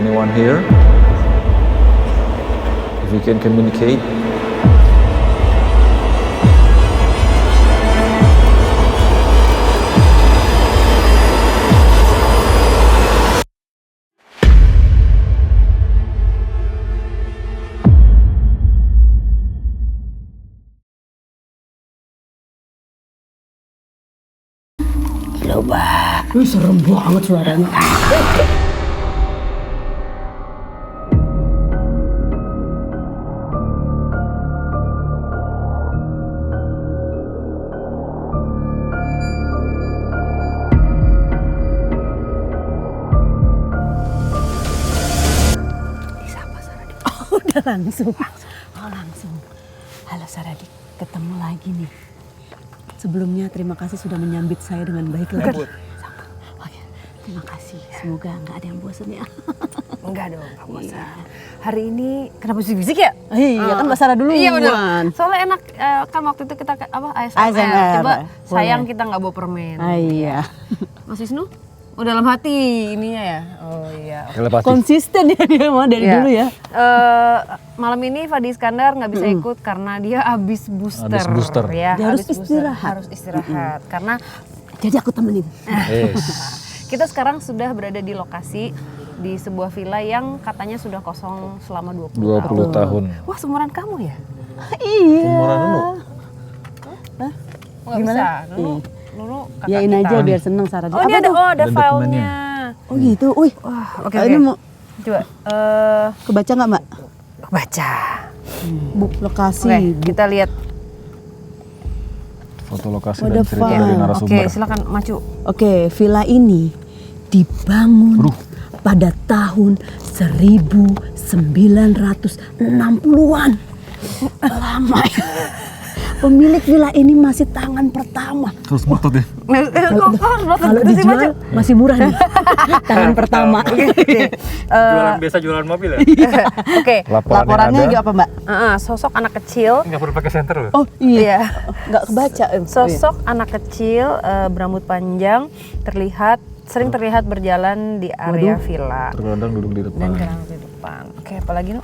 anyone here, if you can communicate. Coba. Serem banget suaranya. Disapa Saradi. Oh, udah langsung. Oh, langsung. Halo Saradi, ketemu lagi nih. Sebelumnya terima kasih sudah menyambit saya dengan baik. Oke, terima kasih. Semoga nggak ada yang bosan ya. Enggak dong, nggak bosan. Hari ini kenapa bisik-bisik ya? Iya kan Mbak Sarah duluan. Iya benar. Soalnya enak kan waktu itu kita ASMR. Coba sayang kita nggak bawa permen. Iya. Mas Wisnu? Oh dalam hati ininya ya. Oh iya. Konsisten ya dia mah dari dulu ya. Malam ini Fadi Iskandar nggak bisa ikut karena dia habis booster. Ya, Dia harus istirahat. Harus istirahat karena Jadi aku temenin. kita sekarang sudah berada di lokasi di sebuah villa yang katanya sudah kosong selama 20 tahun. Wah, seumuran kamu ya? Iya. Umuran Nunu. Nggak bisa. Nunu kakak Yain kita. aja biar seneng Sarah. Oh, ini ada Ada filenya. Oh gitu. Wih. Wah, oke. Ini mau Coba kebaca nggak Mbak? baca. Buk lokasi. Oke, kita lihat. Foto lokasi Waduh, dan cerita Pak. dari Oke, narasumber. silakan maju. Oke, villa ini dibangun pada tahun 1960-an. Lama ya. Pemilik villa ini masih tangan pertama. Terus motot ya. Kalau dijual masih murah nih. Tangan pertama. Jualan biasa jualan mobil ya? Oke, Laporannya juga apa Mbak? sosok anak kecil. Nggak perlu pakai senter loh. Oh iya. Iya. Nggak kebaca. Sosok anak kecil berambut panjang sering terlihat berjalan di area villa Terkadang duduk di depan. dan kadang di depan. Oke, apalagi Nu?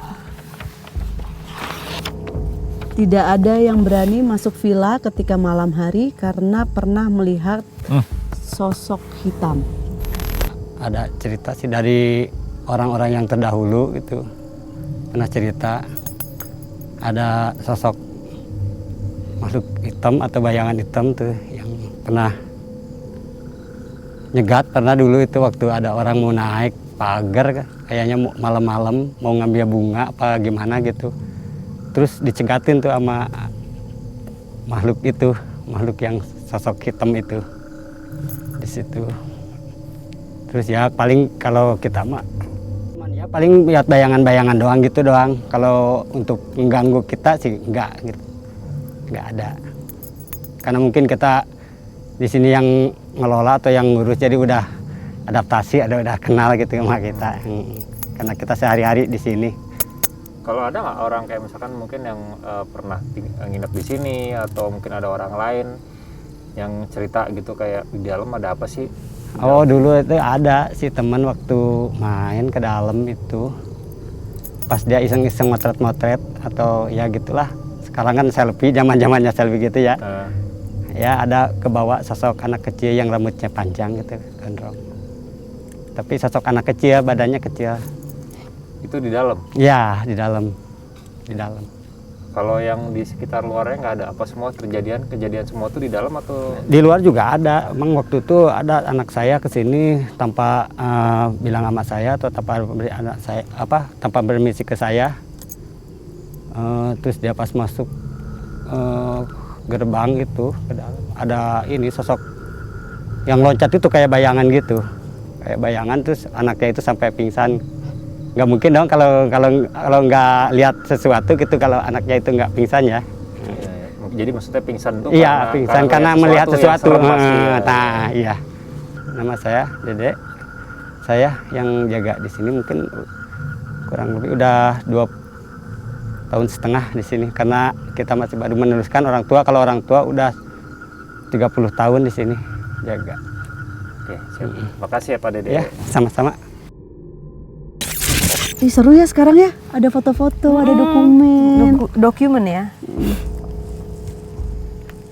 Tidak ada yang berani masuk villa ketika malam hari karena pernah melihat sosok hitam. Ada cerita sih dari orang-orang yang terdahulu itu pernah cerita ada sosok makhluk hitam atau bayangan hitam tuh yang pernah nyegat. Pernah dulu itu waktu ada orang mau naik pagar kayaknya malam-malam mau ngambil bunga apa gimana gitu, terus dicegatin tuh sama makhluk itu, makhluk yang sosok hitam itu di situ. Terus ya paling kalau kita mah ya paling lihat bayangan-bayangan doang gitu doang. Kalau untuk mengganggu kita sih enggak gitu. Enggak ada. Karena mungkin kita di sini yang ngelola atau yang ngurus jadi udah adaptasi, udah kenal gitu sama kita. Karena kita sehari-hari di sini. Kalau ada nggak orang kayak misalkan mungkin yang pernah nginep di sini atau mungkin ada orang lain yang cerita gitu kayak di dalam ada apa sih? Oh dulu itu ada si teman waktu main ke dalam itu pas dia iseng-iseng motret-motret atau ya gitulah. Sekarang kan selfie, zaman-zamannya selfie gitu ya. Ya ada kebawa sosok anak kecil yang rambutnya panjang gitu, gondrong. Tapi sosok anak kecil, badannya kecil. Itu di dalam? Ya di dalam, di dalam. Kalau yang di sekitar luarnya nggak ada apa semua kejadian semua tuh di dalam atau? Di luar juga ada. Emang waktu itu ada anak saya kesini tanpa bilang sama saya atau tanpa beri anak saya tanpa bermisi ke saya. Terus dia pas masuk gerbang itu ada ini sosok yang loncat itu kayak bayangan gitu, kayak bayangan, terus anaknya itu sampai pingsan. Nggak mungkin dong kalau nggak lihat sesuatu gitu kalau anaknya itu nggak pingsan ya. Jadi maksudnya pingsan tuh? Iya pingsan karena melihat sesuatu. Nah iya. Nama saya Dede. Saya yang jaga di sini mungkin kurang lebih udah 2,5 tahun di sini karena kita masih baru meneruskan orang tua. Kalau orang tua udah 30 tahun di sini jaga. Oke, siap. Makasih ya Pak Dede. Ya, sama-sama. Ih, seru ya sekarang ya. Ada foto-foto, ada dokumen. Dokumen ya.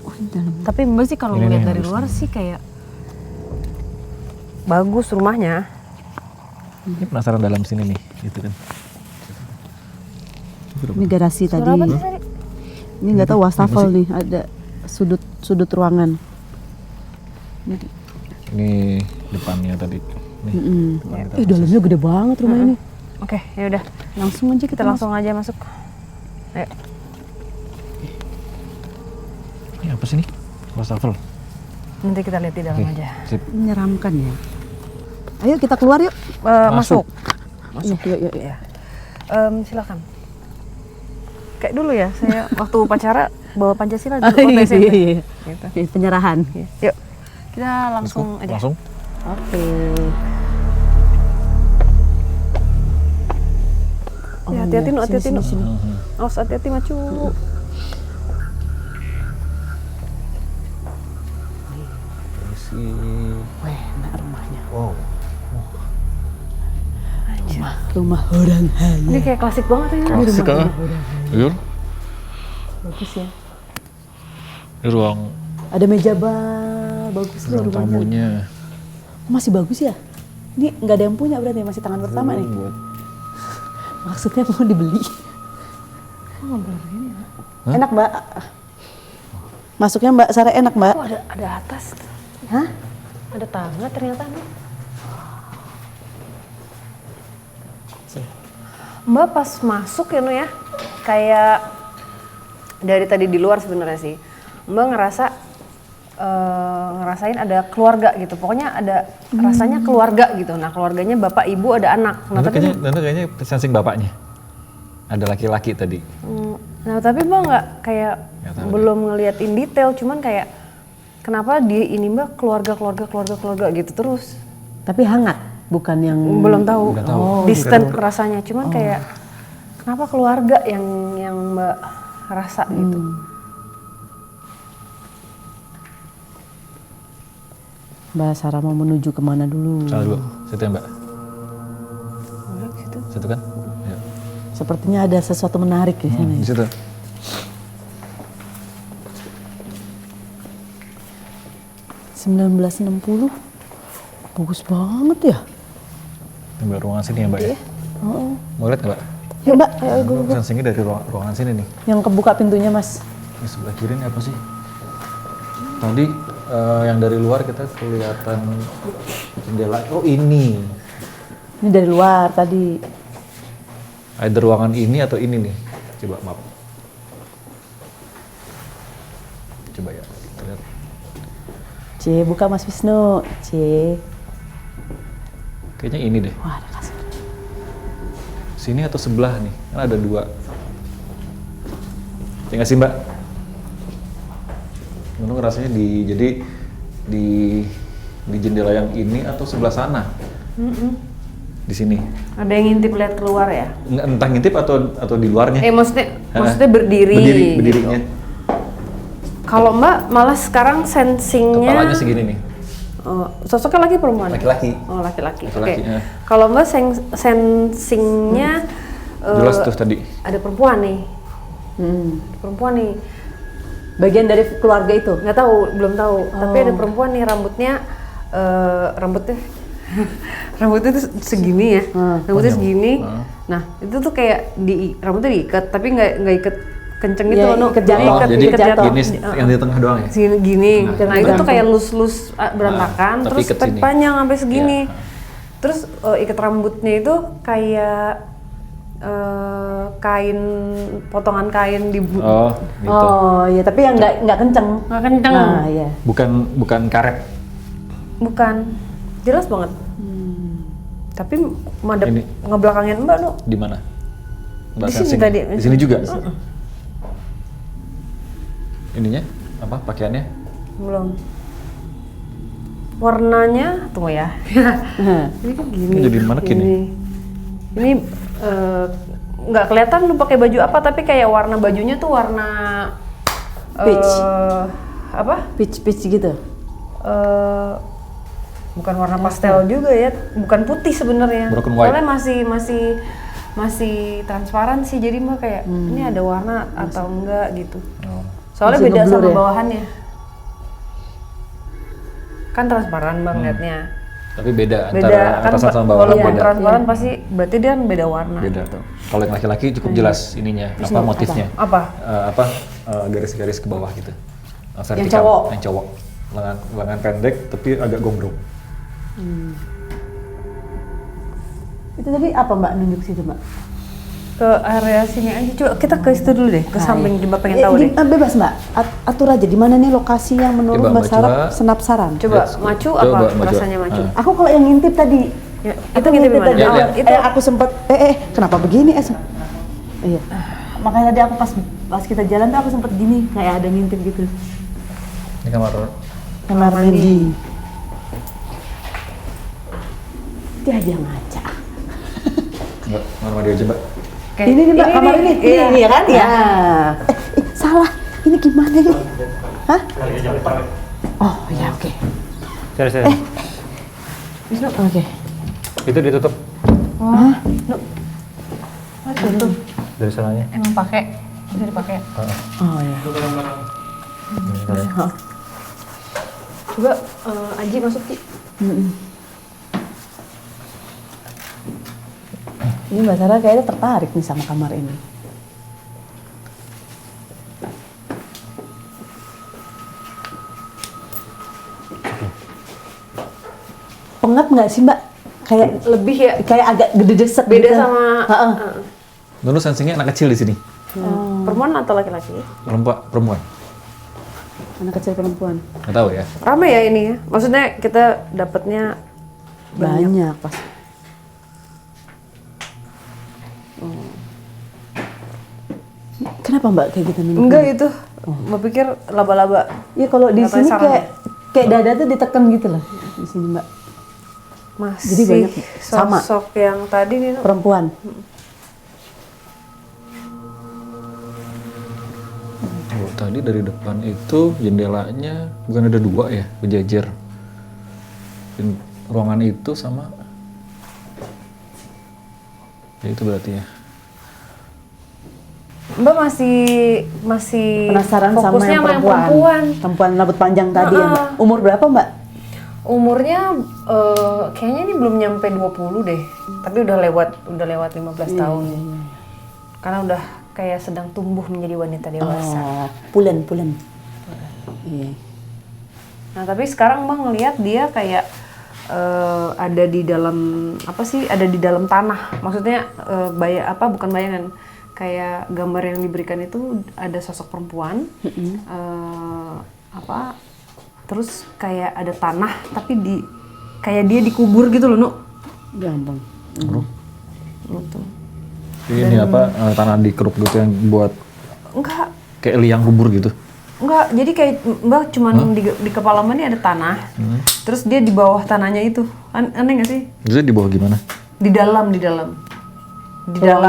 Oh, di dalam. Tapi Mbak sih kalau Ini ngeliat nih dari harusnya. luar sih kayak bagus rumahnya. Ini penasaran dalam sini nih, gitu kan. Ini garasi tadi. Suara apa sih tadi? Ini nggak tahu wastafel nih, ada sudut ruangan. Ini depannya tadi. Nih, depan kita. Dalamnya gede banget rumah ini. Oke, ya udah. Langsung aja Kita langsung aja masuk. Ayo. Ini apa sih nih? Wastafel. Nanti kita lihat di dalam Oke, aja. sip. Menyeramkan ya. Ayo kita keluar yuk. Masuk. Masuk. Yuk. Ya. Silakan. Kayak dulu ya, saya waktu upacara bawa Pancasila dulu waktu SMP. Iya. Gitu. Penyerahan. Yuk, kita langsung aja. Langsung. Oke. Ya, hati-hati Nu, hati-hati Nu. Sini. Awas hati-hati Macu. Weh, enak rumahnya. Wow. Rumah orang kaya. Ini kayak klasik banget ya. Klasik kan? Iya. Bagus ya. Ini ruang Ada meja bagus loh ruang rumahnya. tamunya. Masih bagus ya? Ini nggak ada yang punya berarti masih tangan pertama nih. Maksudnya mau dibeli. Enak Mbak. Masuknya Mbak Sarah enak Mbak. Oh, ada atas. Hah? Ada tangga ternyata Nu. Mbak pas masuk ya Nu ya, kayak dari tadi di luar sebenarnya sih, Mbak ngerasain ada keluarga gitu. Pokoknya ada rasanya keluarga gitu. Nah keluarganya bapak ibu ada anak. Nah tapi kayaknya sensing bapaknya. Ada laki-laki tadi. nah tapi Mbak nggak kayak Nggak tahu belum ngeliatin detail. Cuman kayak kenapa di ini Mbak keluarga gitu terus. Tapi hangat, bukan yang Belum tahu. Nggak tahu. Distant rasanya. Cuman kayak kenapa keluarga yang Mbak rasa gitu. Mbak Sarah mau menuju kemana dulu? Salah dulu. Situ ya Mbak. Boleh ke situ. Situ kan? Ya. Sepertinya ada sesuatu menarik di sana. Di situ. 1960, bagus banget ya. Ini Mbak ruangan sini ya Mbak ya. Oh. Mau lihat nggak Mbak? Yuk Mbak, ayo gue. Sensingnya dari ruangan sini nih. Yang kebuka pintunya Mas. Ini sebelah kiri ini apa sih? Tadi yang dari luar kita kelihatan jendela. Oh ini. Ini dari luar tadi. Ada ruangan ini atau ini nih? Coba maaf. Coba ya. Kita lihat. C, buka Mas Wisnu. C. Kayaknya ini deh. Wah, ada kasur. Sini atau sebelah nih? Kan ada dua. Ya nggak sih Mbak? Menurut rasanya jadi di jendela yang ini atau sebelah sana? Di sini. Ada yang ngintip lihat keluar ya? Entah ngintip atau di luarnya. Maksudnya berdiri. Berdirinya. Gitu. Kalau Mbak malah sekarang sensingnya. Kepalanya segini nih. Sosoknya laki perempuan? Laki-laki. Oh laki-laki. Oke. Laki-laki, ya. Kalau Mbak sensingnya Jelas tuh tadi. ada perempuan nih. Perempuan nih. Bagian dari keluarga itu. Nggak tahu, belum tahu. Tapi ada perempuan nih rambutnya rambutnya tuh segini ya. Rambutnya segini. Nah itu tuh kayak rambutnya diikat, tapi nggak ikat kenceng gitu Ya, loh. ikat jatuh. Oh, jadi ikat jatuh. gini yang di tengah doang ya? Gini. Nah itu tuh gantung. kayak lus-lus berantakan, tapi terus ikat sini. panjang sampai segini. Iya. Terus ikat rambutnya itu kayak kain, potongan kain di Oh, gitu. Oh iya, tapi yang nggak kenceng. nggak kenceng. Nah iya. Bukan karet. Bukan, jelas banget. Tapi madep Ini. ngebelakangin Mbak Nu. Di mana? Mbak Di sini sensing. tadi. Di sini juga. Ininya apa pakaiannya? Belum. Warnanya, tunggu ya. Ini kan gini. Ini jadi manekin ya? Ini nggak kelihatan lu pakai baju apa, tapi kayak warna bajunya tuh warna Peach. Apa? Peach gitu. Bukan warna pastel juga ya, bukan putih sebenarnya. Broken white. Soalnya masih masih transparan sih, jadi Mbak kayak ini ada warna atau enggak gitu. Oh. Soalnya Masih beda ngeblur sama ya? bawahannya. Kan transparan Bang liatnya. Tapi beda Beda antara kan atasan sama bawah walaupun beda. transparan pasti berarti dia beda warna Beda. gitu. Kalau yang laki-laki cukup jelas ininya, apa motifnya. Apa? Garis-garis ke bawah gitu. Vertikal. cowok? Yang cowok. Lengan pendek tapi agak gombrong. Itu tadi apa Mbak nunjuk situ Mbak? Ke area sini aja. Coba kita ke situ dulu deh, ke samping Mbak pengen tahu deh. Bebas Mbak, atur aja di mana nih lokasi yang menurut Coba, Mbak Mbak, Sarah coba. senapsaran. Coba Let's go. macu Coba, apa Mbak, rasanya coba. macu? Aku kalau yang ngintip tadi, Ya, itu ngintip di mana? tadi, Lihat, itu aku sempet, kenapa begini iya. Makanya tadi aku pas kita jalan tuh aku sempet gini, kayak ada ngintip gitu. Ini Kamar mandi. Dia aja ngaca. Mbak, kamar mandi aja Mbak. kayak- Ini nih Mbak, kamar ini, iya. ini ya kan? Ya. Salah, ini gimana nih? Hah? Oh ya oke. Sini. Wisnu, Oke. Itu ditutup tutup. Dari sananya. Emang pakai, bisa dipakai. Oh ya. Coba Aji masuk Ki. Ini Mbak Sarah kayaknya tertarik nih sama kamar ini. Pengap nggak sih Mbak? Kayak Lebih ya. kayak agak gede-deset Beda gitu. sama Heeh. Dulu sensingnya anak kecil di sini. perempuan atau laki-laki? Perempuan. Anak kecil perempuan. Nggak tahu ya. Rame ya ini ya. Maksudnya kita dapatnya Banyak pas. Kenapa Mbak kayak gitu minum? enggak itu. Mbak pikir laba-laba. Ya kalau di Katanya sini sarang. kayak dada tuh ditekan gitu loh di sini Mbak. Masih Jadi banyak sama. sosok yang tadi nih. Perempuan. Oh, tadi dari depan itu jendelanya bukan ada dua ya, berjajar. Dan ruangan itu sama. Ya itu berarti ya. Mbak masih Penasaran sama fokusnya yang sama perempuan. Perempuan rambut panjang tadi ya Mbak. Umur berapa Mbak? Umurnya kayaknya ini belum nyampe 20 deh. Tapi udah lewat 15 tahun. Karena udah kayak sedang tumbuh menjadi wanita dewasa. Oh, pulen. Iya. Nah, tapi sekarang Bang ngelihat dia kayak ada di dalam ada di dalam tanah. Maksudnya bukan bayangan. Kayak gambar yang diberikan itu ada sosok perempuan. Terus kayak ada tanah tapi kayak dia dikubur gitu loh, Nuk. Gampang. Gitu. Ini apa tanah dikeruk gitu yang buat Enggak, kayak liang kubur gitu. enggak. Jadi kayak Mbak cuman di kepala Mbak ini ada tanah. Terus dia di bawah tanahnya itu. Aneh nggak sih? Jadi di bawah gimana? Di dalam. Di dalam.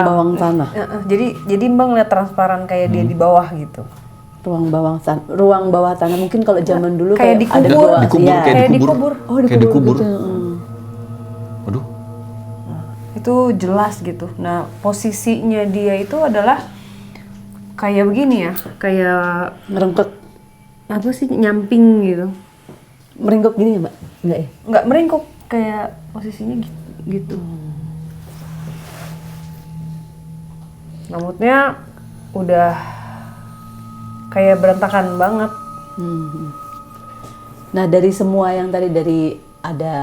Bawang tanah. Jadi Mbak ngeliat transparan kayak dia di bawah gitu. Ruang bawah tanah mungkin kalau zaman dulu Kayak ada dikubur. goa. Dikubur, Iya. kayak dikubur. dikubur. Kayak dikubur. gitu. Waduh. Itu jelas gitu. Nah, posisinya dia itu adalah kayak begini ya, kayak Ngerengkek. apa sih, nyamping gitu. Meringkuk gini ya Mbak? Enggak ya? Nggak meringkuk, kayak posisinya gitu. Rambutnya udah kayak berantakan banget. Nah dari semua yang tadi dari ada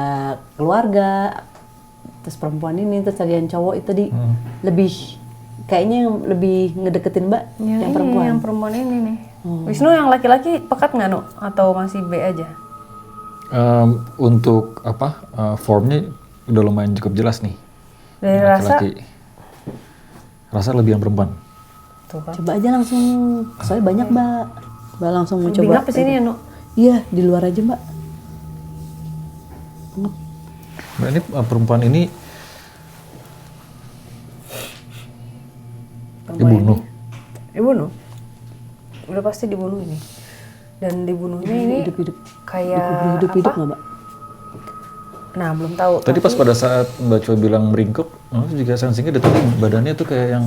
keluarga, terus perempuan ini, terus tadi yang cowok itu lebih kayaknya yang lebih ngedeketin Mbak yang perempuan. Yang perempuan ini nih. Wisnu yang laki-laki pekat nggak, Nuk? Atau masih B aja? Untuk formnya udah lumayan cukup jelas nih. Dari rasa? Rasa lebih yang perempuan. Tuh kan. Coba aja langsung, soalnya banyak Mbak. Mbak langsung mau Lebih coba. ngap sini ya, Nuk? Iya di luar aja Mbak. Mbak, ini perempuan ini dibunuh. Dibunuh? Udah pasti dibunuh ini. Dan dibunuhnya ini Hidup-hidup. kayak Hidup-hidup apa? nggak Mbak? Nah, belum tahu. Tadi pas pada saat Mbak Chua bilang meringkuk, itu juga sensingnya dari tadi badannya tuh kayak yang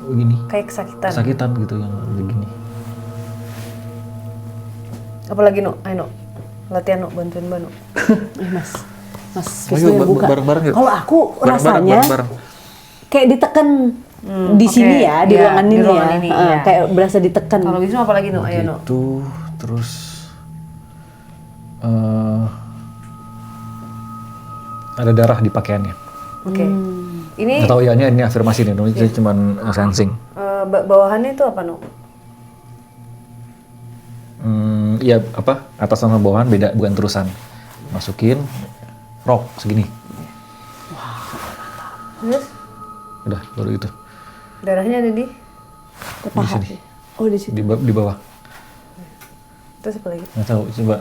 begini, Kayak kesakitan. kesakitan gitu yang begini. Apalagi Nu? Ayo Nu. Latihan Nu, bantuin Mbak Nu. Mas Ayo, Wisnu yang buka. bareng-bareng yuk. Kalau aku Bareng-bareng, rasanya bareng-bareng. kayak ditekan di sini oke. ya, di Iya, ruangan di ini ruangan ya. ini, Heeh, iya. kayak berasa ditekan. Kalau Wisnu apalagi Nu? Ayo Nu. Itu terus ada darah di pakaiannya. Oke. Ini Nggak tahu ya, ini afirmasi nih, ini cuma sensing. bawahannya itu apa Nu? Iya apa, atas sama bawahan beda, bukan terusan. Masukin rok segini. Terus Udah, baru itu. darahnya ada di Ke paha. sini. Oh di situ. Di bawah. terus apa lagi? Nggak tahu, coba.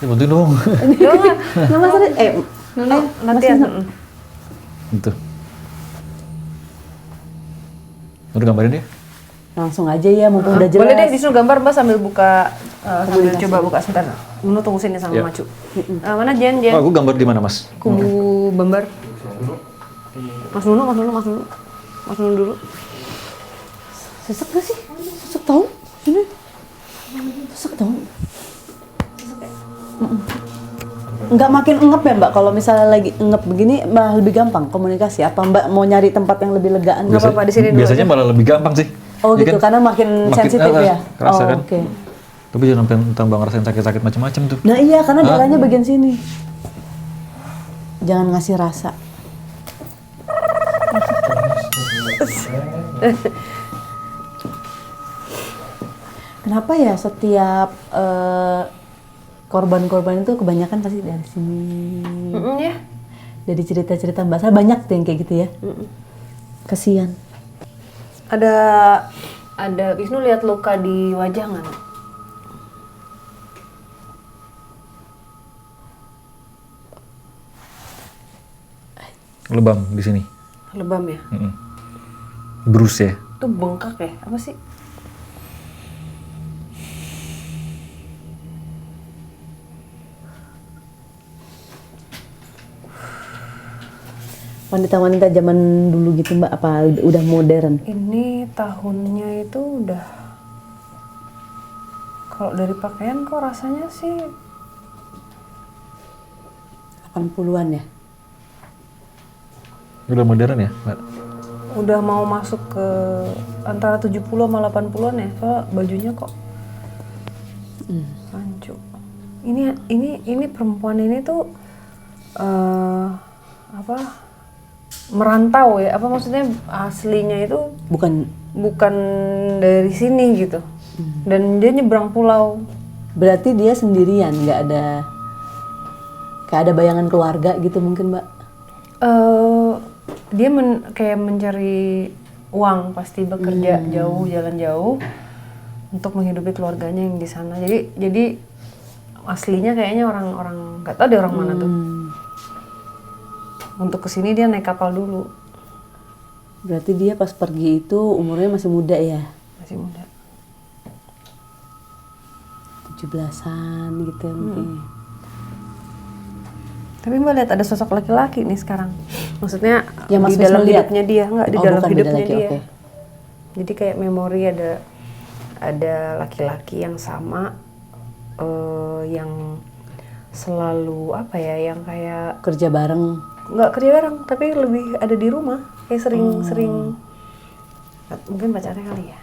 Ya bantuin dong. Nggak masalah. Nu, latihan. Gitu. Udah gambarin ya? Langsung aja ya, mumpung udah jelas. Boleh deh Wisnu gambar Mbak sambil buka sambil coba buka sebentar. Nu tunggu sini sama Ya. Macu. Mana Jen? Oh, aku gambar di mana, Mas? Kubu Bambar. Mas Nunu dulu. Sesek gak sih? Sesek tahu? Sini. Sesek tahu? Nggak makin engep ya Mbak? Kalau misalnya lagi engep begini malah lebih gampang komunikasi. Apa Mbak mau nyari tempat yang lebih legaan? Nggak apa-apa, di sini dulu Biasanya malah lebih gampang sih. Oh Ya gitu, kan? karena makin sensitif ya? Kerasa Oh, kan? oke. Tapi jangan sampai tambah ngerasain sakit-sakit macam-macam tuh. Nah iya, karena darahnya bagian sini. Jangan ngasih rasa. Kenapa ya setiap korban-korban itu kebanyakan pasti dari sini. Ya. Dari cerita-cerita Mbak Sal banyak tuh yang kayak gitu ya. Kasian. Ada Wisnu lihat luka di wajah nggak? Nu? Lebam di sini. Lebam ya? Bruce ya. Itu bengkak ya? Apa sih? Wanita-wanita zaman dulu gitu Mbak, apa udah modern? Ini tahunnya itu udah, kalau dari pakaian kok rasanya sih 80-an ya? Udah modern ya, Mbak? udah mau masuk ke antara 70 sama 80-an ya. Soalnya bajunya kok rancu. Ini perempuan ini tuh apa? Merantau ya? Apa maksudnya aslinya itu bukan dari sini gitu. Dan dia nyebrang pulau. Berarti dia sendirian, nggak ada bayangan keluarga gitu mungkin Mbak? Dia kayak mencari uang, pasti bekerja jauh, jalan jauh untuk menghidupi keluarganya yang di sana. Jadi aslinya kayaknya orang nggak tahu dia orang mana tuh. Untuk kesini dia naik kapal dulu. Berarti dia pas pergi itu umurnya masih muda ya? Masih muda. 17-an gitu mungkin. Tapi Mbak lihat ada sosok laki-laki nih sekarang. Maksudnya Yang Mas di dalam Wisnu lihat? hidupnya dia, nggak di Oh, dalam bukan beda hidupnya lagi, dia. oke. Jadi kayak memori ada laki-laki yang sama, yang selalu apa ya, yang kayak Kerja bareng. nggak kerja bareng, tapi lebih ada di rumah, kayak sering mungkin pacarnya kali ya.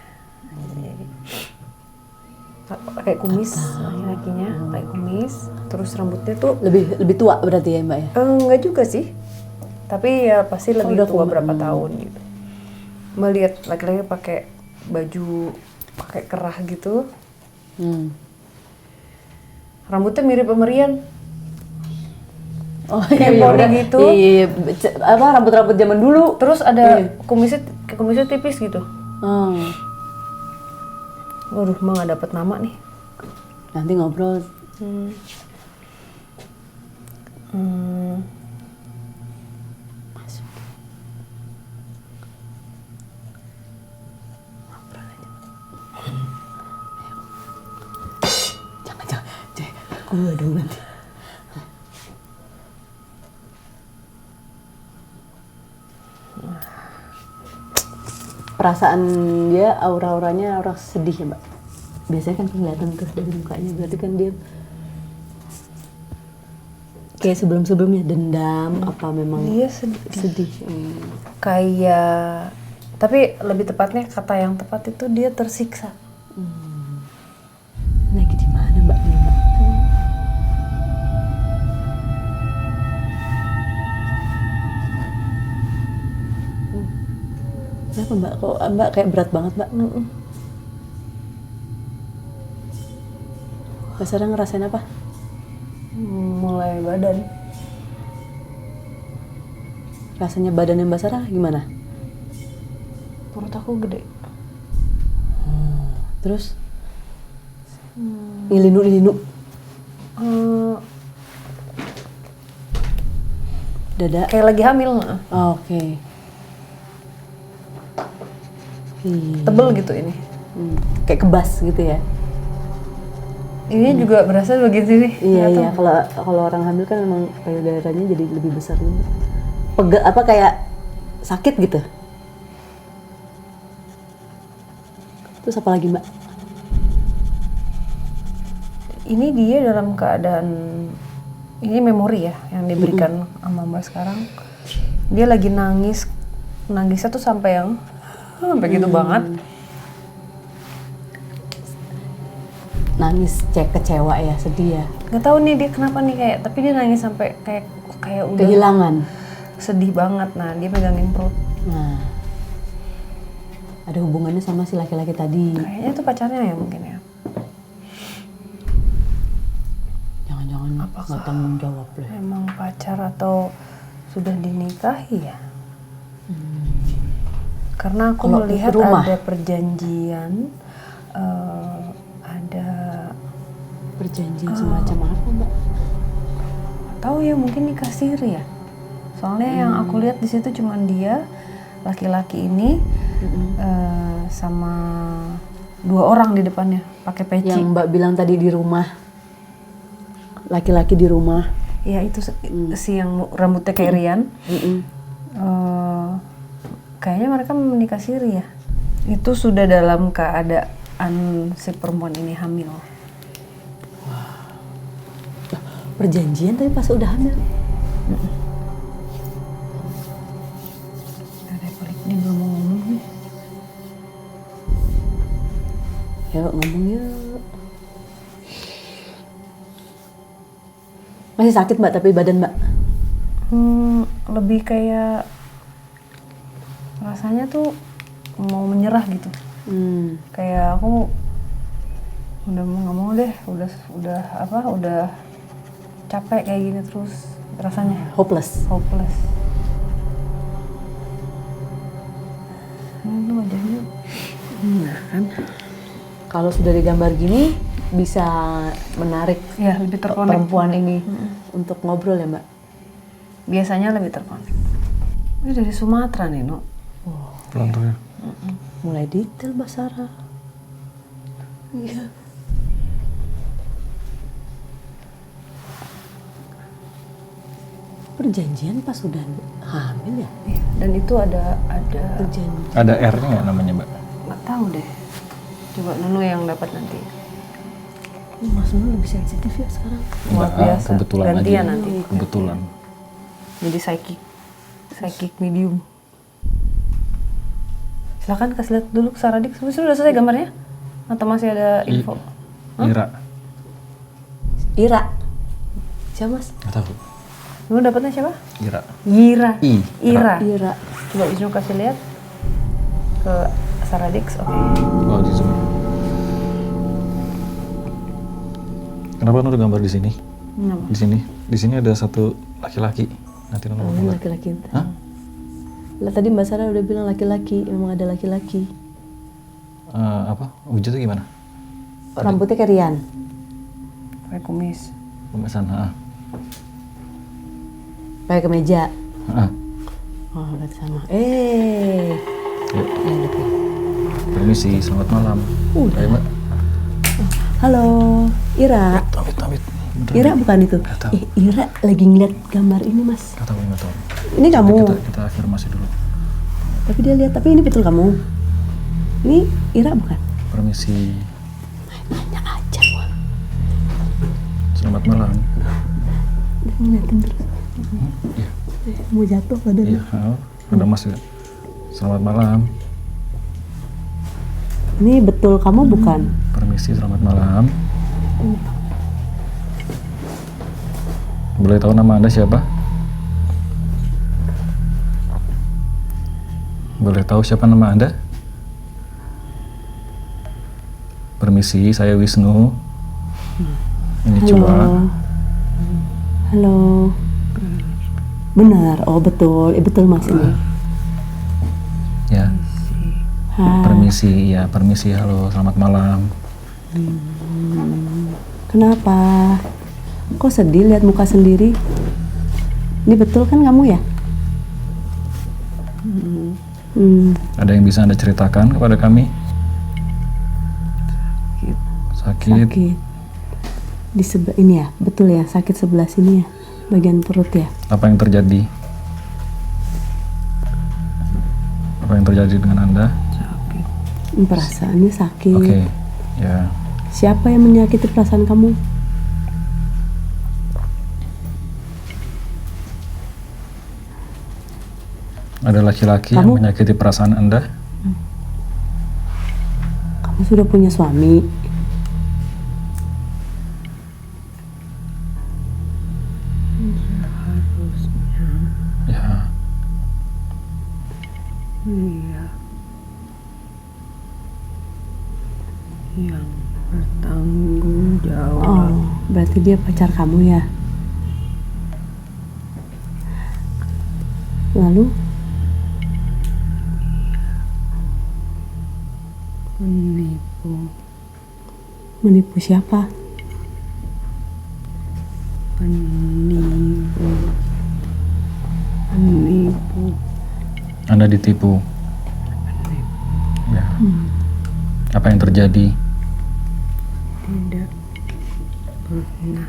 Jadi, pakai kumis laki-lakinya, pakai kumis, terus rambutnya tuh Lebih tua berarti ya Mbak ya? enggak juga sih, tapi ya pasti lebih udah tua tua. berapa tahun gitu. Melihat laki-laki pakai baju pakai kerah gitu, rambutnya mirip pemerian. Oh Kayak poni gitu. Iya, apa rambut-rambut zaman dulu. Terus ada kumisnya tipis gitu. Oh, Waduh, emang nggak dapet nama nih. nanti ngobrol. Jangan. Gua dong nanti. Perasaan dia aura-auranya aura sedih ya Mbak? Biasanya kan kelihatan tuh dari mukanya, berarti kan dia kayak sebelum-sebelumnya dendam apa memang Dia sedih. sedih. Kayak, tapi lebih tepatnya kata yang tepat itu dia tersiksa. Lagi di mana Mbak nih Mbak? Kenapa Mbak? Kok Mbak kayak berat banget Mbak? Mbak Sarah ngerasain apa? Mulai badan. Rasanya badannya Mbak Sarah gimana? Perut aku gede. Terus? Ilinu-ilinu. Dada. Kayak lagi hamil. Oh, oke. Tebel gitu ini. Kayak kebas gitu ya? Ini juga berasa bagian sini. Iya iya. Kalau orang hamil kan memang payudaranya jadi lebih besar gitu. Apa kayak sakit gitu? Terus apa lagi Mbak? Ini dia dalam keadaan, ini memori ya yang diberikan sama Mbak sekarang. Dia lagi nangis, nangisnya tuh sampai yang gitu banget. Nangis kecewa ya, sedih ya. Gak tahu nih dia kenapa nih kayak, tapi dia nangis sampai kayak udah Kehilangan. sedih banget. Nah dia megangin perut. Nah, ada hubungannya sama si laki-laki tadi. Kayaknya tuh pacarnya ya mungkin ya. Jangan-jangan nggak tanggung jawab loh. Emang pacar atau sudah dinikahi ya? Karena aku Kalau melihat rumah. ada perjanjian, ada Perjanjian semacam apa Mbak? tahu ya mungkin nikah siri ya. Soalnya yang aku lihat di situ cuman dia, laki-laki ini sama 2 orang di depannya pakai peci. Yang Mbak bilang tadi di rumah. Laki-laki di rumah. Ya itu si yang rambutnya kayak Rian. Kayaknya mereka menikah siri ya. Itu sudah dalam keadaan si perempuan ini hamil. Perjanjian tapi pas udah hamil. Ada balik, dia belum mau ngomong nih. Yuk ngomong yuk. Masih sakit Mbak tapi badan Mbak? Lebih kayak rasanya tuh mau menyerah gitu. Kayak aku udah mau nggak mau deh, udah capek kayak gini terus rasanya. Hopeless. Itu wajahnya. Nah kan, kalau sudah digambar gini bisa menarik Ya lebih terkonek. perempuan ini untuk ngobrol ya Mbak. Biasanya lebih terkonek. Ini dari Sumatera nih, No. Pelontornya. Mulai detail Mbak Sarah. Iya. Perjanjian pas sudah hamil ya? Iya, dan itu ada Perjanjian. Ada R-nya nggak namanya Mbak? nggak tahu deh. Coba Nunu yang dapat nanti. Mas Nunu lebih sensitif ya sekarang. Luar biasa. Kebetulan Gantian aja. nanti. Kebetulan. Jadi psychic medium. Silakan kasih lihat dulu ke Saradik. Sudah selesai gambarnya? Atau masih ada info? Ira. Ira. Siapa Mas? Nggak tahu. Lu dapatnya siapa? Ira. Ira. Ira. Ira. Coba Wisnu kasih lihat ke Saradix. Oke. Oh di zoom. Kenapa Nur gambar di sini? Kenapa? Di sini ada satu laki-laki. Nanti Nur Ini gambar. laki-laki. Hah? Lah tadi Mbak Sarah udah bilang laki-laki, memang ada laki-laki. Apa? Wujudnya gimana? Rambutnya kayak Rian. Pakai kumis. Pemesan. Pakai kemeja. Ah. Oh, berarti sama. Yuk. Permisi, selamat malam. Ayo Mbak. Halo, Ira. Amit. Ira bukan itu? Nggak tahu. Ira lagi ngeliat gambar ini Mas. Nggak tahu. Ini kamu. Kita afirmasi dulu. Tapi dia lihat, tapi ini betul kamu. Ini Ira bukan? Permisi. Nanya aja gua. Selamat malam. Dia ngeliatin terus. Iya. Mau jatuh pada Iya, ada Mas juga. Selamat malam. Ini betul kamu bukan? Permisi, selamat malam. Boleh tahu nama Anda siapa? Boleh tahu siapa nama Anda? Permisi, saya Wisnu. Ini Cua. Halo. Benar, oh betul, betul Mas ini. Ya, Hai. permisi, ya permisi. Halo, selamat malam. Kenapa? Kok sedih lihat muka sendiri? Ini betul kan kamu ya? Ada yang bisa Anda ceritakan kepada kami? Sakit. Sakit. Di sebelah ini ya, betul ya, sakit sebelah sini ya, bagian perut ya. Apa yang terjadi? Apa yang terjadi dengan Anda? Perasaannya sakit. Oke, ya. Siapa yang menyakiti perasaan kamu? Ada laki-laki yang Kamu? menyakiti perasaan Anda? Kamu sudah punya suami. Ya. Yang bertanggung jawab. Oh, berarti dia pacar kamu ya? Lalu? Menipu. Menipu siapa? Penipu. Penipu. Anda ditipu. Ya. Apa yang terjadi? Tidak pernah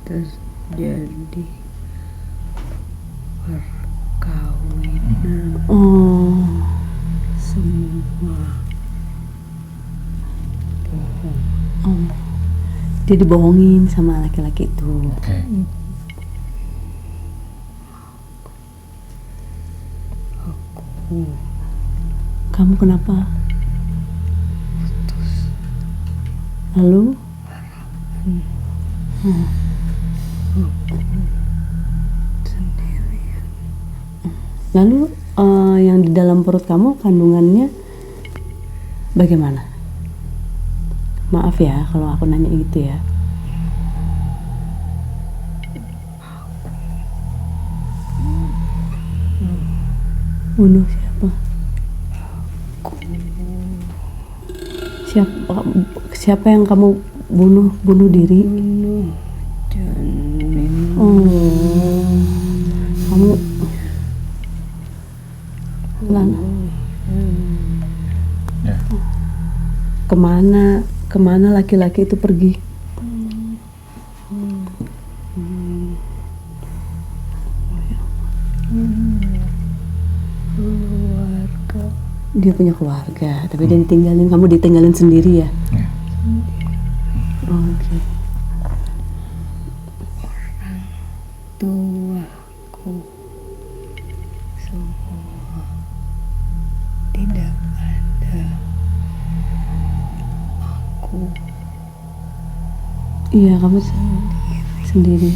terjadi perkawinan. Oh, Semua oh. Dia dibohongin sama laki-laki itu. Oke. Kamu kenapa? Lalu? Lalu yang di dalam perut kamu kandungannya bagaimana? Maaf ya kalau aku nanya gitu ya. Bunuh siapa? Siapa yang kamu bunuh diri? Oh, kamu Ya. Kemana laki-laki itu pergi? Dia punya keluarga, tapi dia ditinggalin. Kamu ditinggalin sendiri ya? Ya. Oh, oke. tuaku semua tidak ada aku Iya, kamu sendiri.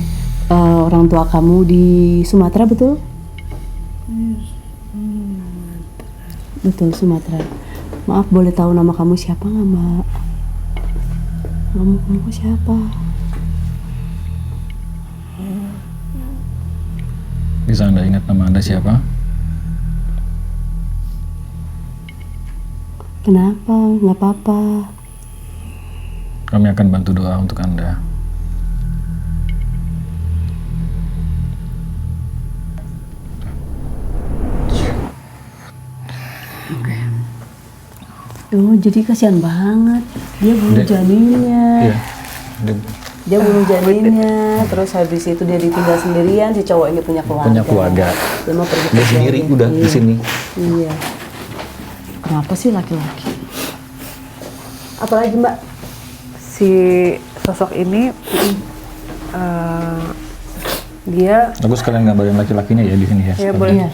Orang tua kamu di Sumatera, betul? Betul, Sumatera. Maaf, boleh tahu nama kamu siapa nggak, Mbak? Kamu siapa? Bisa Anda ingat nama Anda siapa? Kenapa? Nggak apa-apa. Kami akan bantu doa untuk Anda. Oh, jadi kasihan banget. Dia bunuh janinnya. Iya. Dia Dia bunuh janinnya, terus habis itu dia ditinggal sendirian, si cowok ini punya keluarga. Punya keluarga. Dia mau pergi Dia sendiri kerja. udah di sini. Iya. Kenapa sih laki-laki? Apalagi Mbak? Si sosok ini dia Aku sekalian gambarin laki-lakinya ya di sini ya. ya sekalian. boleh. Iya.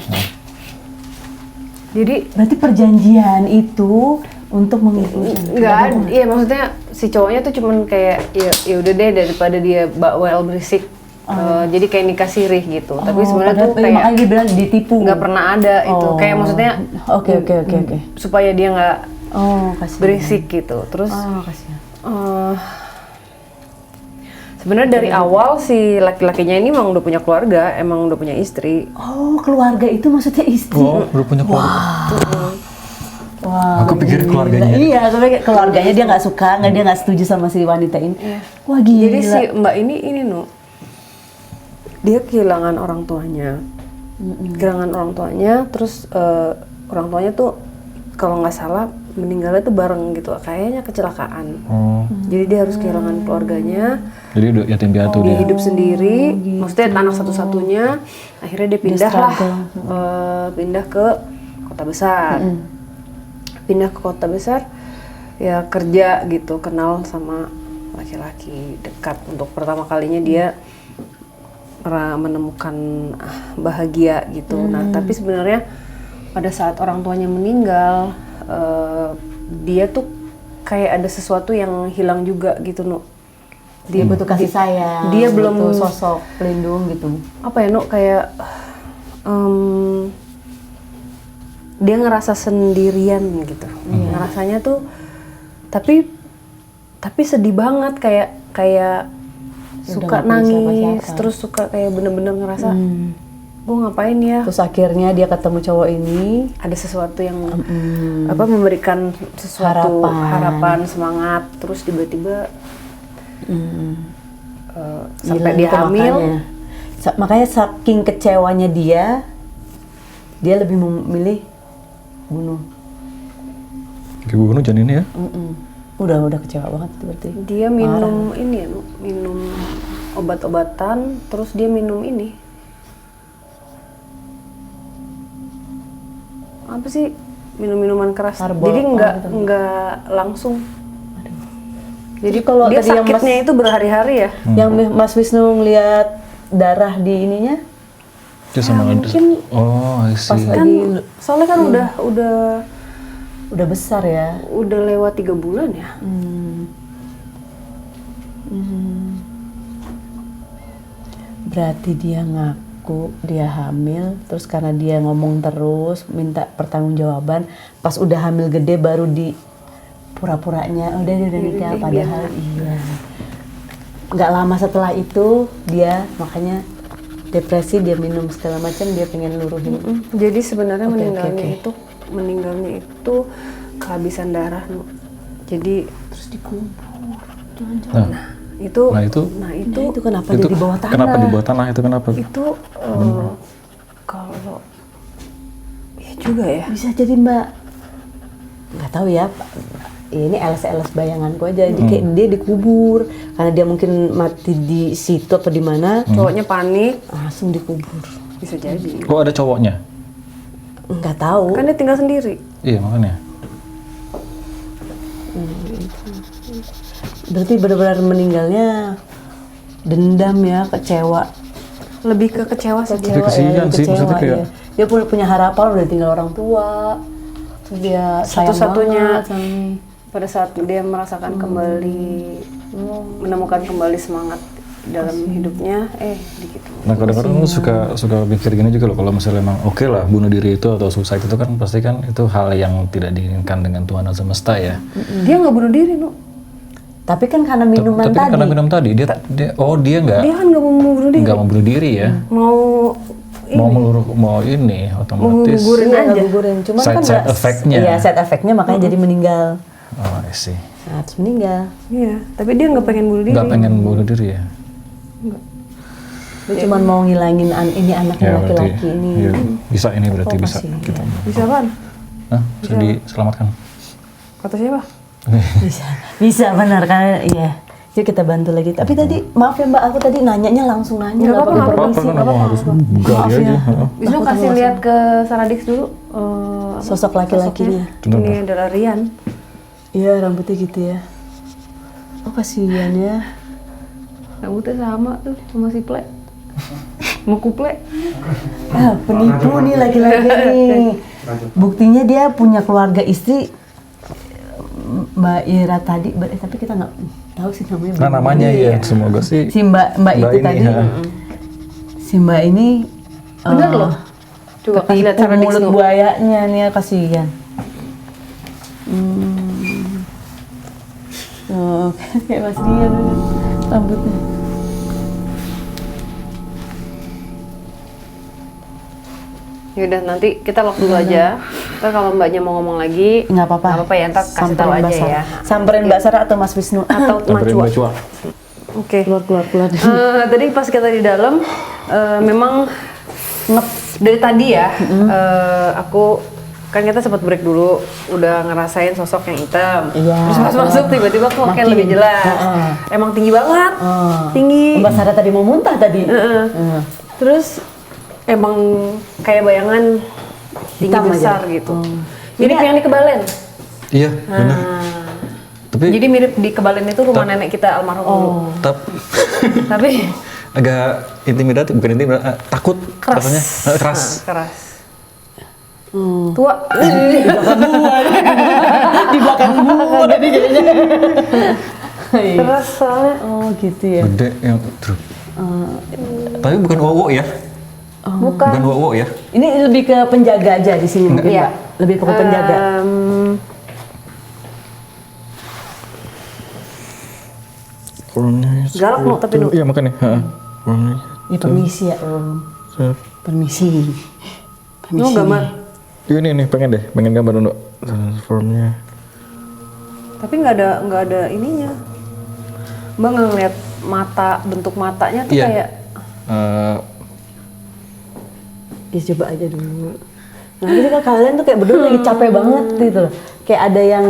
Jadi Berarti perjanjian itu untuk mengikuti. nggak ada, iya maksudnya si cowoknya tuh cuman kayak ya udah deh daripada dia bawel berisik. Jadi kayak nikah sirih gitu. Tapi sebenarnya tuh kayak makanya dia bilang ditipu. nggak pernah ada itu. Kayak maksudnya Oke. supaya dia nggak Oh, kasihan. berisik gitu. Terus Oh, kasihan. sebenarnya dari awal si laki-lakinya ini emang udah punya keluarga, emang udah punya istri. Oh, keluarga itu maksudnya istri. Oh, udah punya keluarga. Wah, Aku pikir gila. keluarganya. Iya, tapi keluarganya dia nggak suka, dia nggak setuju sama si wanita ini. Wah, gila. Jadi si Mbak ini Nu, dia kehilangan orang tuanya. Kehilangan orang tuanya, terus orang tuanya tuh kalau nggak salah meninggalnya tuh bareng gitu, kayaknya kecelakaan. Oh, Jadi dia harus kehilangan keluarganya, jadi udah yatim piatu dia dia. hidup sendiri, maksudnya anak satu-satunya. Akhirnya dia pindah lah, pindah ke kota besar. Pindah ke kota besar, ya kerja gitu, kenal sama laki-laki dekat. Untuk pertama kalinya dia menemukan bahagia gitu. Nah, tapi sebenarnya pada saat orang tuanya meninggal, dia tuh kayak ada sesuatu yang hilang juga gitu, Nu. Dia butuh kasih sayang. Dia belum butuh sosok pelindung gitu. apa ya, Nu, kayak dia ngerasa sendirian gitu. Ngerasanya tuh tapi sedih banget, kayak suka nggak punya nangis, siapa-siapa. terus suka kayak bener-bener ngerasa gue ngapain ya, Terus akhirnya dia ketemu cowok ini. ada sesuatu yang memberikan sesuatu harapan, semangat, terus tiba-tiba sampai Hilang dia itu hamil. Makanya saking kecewanya dia lebih memilih bunuh. Ibu bunuh janinnya ya? Udah kecewa banget itu berarti. Dia minum ini ya, Nu, minum obat-obatan, terus dia minum ini. Apa sih? Minum-minuman keras. Karbol, Jadi nggak gitu. langsung. Jadi Terus kalau dia tadi yang sakitnya itu berhari-hari ya. Yang Mas Wisnu ngeliat darah di ininya, Dia sama ada. mungkin Oh, I see. pas Kan lagi soalnya kan udah besar ya. udah lewat 3 bulan ya. Berarti dia ngaku dia hamil, terus karena dia ngomong terus minta pertanggungjawaban, pas udah hamil gede baru di pura-puranya udah dia udah nikah, padahal iya. Nggak lama setelah itu dia makanya depresi, dia minum segala macam, dia pengen luruhin. Jadi sebenarnya Oke. meninggalnya itu kehabisan darah, Nu. Jadi Terus dikubur. Nah, itu nah Itu itu kenapa dia di bawah tanah? kenapa di bawah tanah itu kenapa? itu kalau ya juga ya. Bisa jadi Mbak, nggak tahu ya, ini LS bayanganku aja. Jadi kayak dia dikubur karena dia mungkin mati di situ apa di mana, Cowoknya panik, langsung dikubur. bisa jadi. Oh, ada cowoknya? Nggak tahu. Kan dia tinggal sendiri. Iya, makanya. Berarti benar-benar meninggalnya dendam ya, kecewa. Lebih ke kecewa sih dia. Tapi kesian lebih sih, maksudnya kayak iya. Dia punya harapan udah tinggal orang tua. Terus dia sayang Satu-satunya banget sama ini. pada saat dia merasakan kembali, menemukan kembali semangat dalam hidupnya, begitu. Nah, kadang-kadang lu suka mikir gini juga loh, kalau misalnya emang oke lah bunuh diri itu atau suicide itu kan pasti kan itu hal yang tidak diinginkan dengan Tuhan dan semesta ya. Dia nggak bunuh diri, Nu. Tapi kan karena minuman Tapi tadi. karena minum tadi dia nggak Dia kan nggak mau bunuh diri. nggak mau bunuh diri ya. Mau Ini otomatis. gugurin Iya, aja. gugurin. Cuman Side kan nggak- effect-nya. Iya, side effect-nya makanya jadi meninggal. Oh, I see. Nah, terus meninggal. Iya, tapi dia nggak pengen bunuh diri. Nggak pengen bunuh diri ya. Dia cuma mau ngilangin ini anaknya Ya berarti. laki-laki ini. Iya, bisa ini berarti Oh, bisa masih, kita. Bisa kan? Hah? Bisa diselamatkan. Kata siapa? Bisa benar kan? Iya. Yuk kita bantu lagi. Tapi tadi maaf ya Mbak, aku tadi nanyanya langsung nanya. Nggak apa-apa, pakai nggak permisi. Apa-apa kan emang harus gali Maaf aja. ya. Wisnu kasih lihat ke Saradix dulu Sosok laki-lakinya. sosoknya. Ini adalah Rian. Iya rambutnya gitu ya. Oh kasihan ya. Rambutnya sama tuh sama si Ple. Mau kuple. Ah, penipu nih laki-laki nih. Buktinya dia punya keluarga istri Mbak Ira tadi, tapi kita nggak tahu sih namanya. Nah namanya ya, semoga sih. Si Mbak itu ini, tadi. ya. Si Mbak ini Bener loh. Coba kasih lihat ketipu Saradix mulut dulu. buayanya nih ya, kasihan. Oh, kayak Mas Rian rambutnya. Yaudah nanti kita lock dulu aja. Ntar kalau mbaknya mau ngomong lagi, Nggak apa-apa. Nggak apa-apa ya, ntar kasih tahu Samperin Mbak aja Sarah. ya. Samperin Mbak Sarah atau Mas Wisnu. Atau Samperin Macua. Mbak Cua. Oke. Keluar. Tadi pas kita di dalam, memang dari tadi ya, aku kan kita sempat break dulu, udah ngerasain sosok yang hitam. Iya. Terus pas masuk tiba-tiba kok kayak Makin. lebih jelas. Heeh. Emang tinggi banget, tinggi. Mbak Sarah tadi mau muntah tadi. Heeh. Terus emang kayak bayangan tinggi Hitam aja. besar gitu. Mirip yang di Kebalen. Iya, benar. Tapi Jadi mirip di Kebalen itu rumah nenek kita almarhum dulu. Tapi agak intimidatif, bukan intimidatif, takut keras. rasanya. Keras. Keras. Tua. Di belakang gua tadi jadinya. Keras soalnya. Oh gitu ya. Gede yang truk. Tapi bukan wowo ya? Bukan. Bukan wowo ya? Ini lebih ke penjaga aja di sini mungkin Iya. Mbak. Lebih ke penjaga. Galak no, tapi no. Iya makanya. Ini permisi ya Om. Permisi. Lu gambar. Ini pengen gambar dulu transformnya. Tapi nggak ada ininya. Mbak nggak ngeliat mata, bentuk matanya tuh Iya. kayak Ya coba aja dulu. Nah ini kan kalian tuh kayak berdua lagi capek banget gitu loh. Kayak ada yang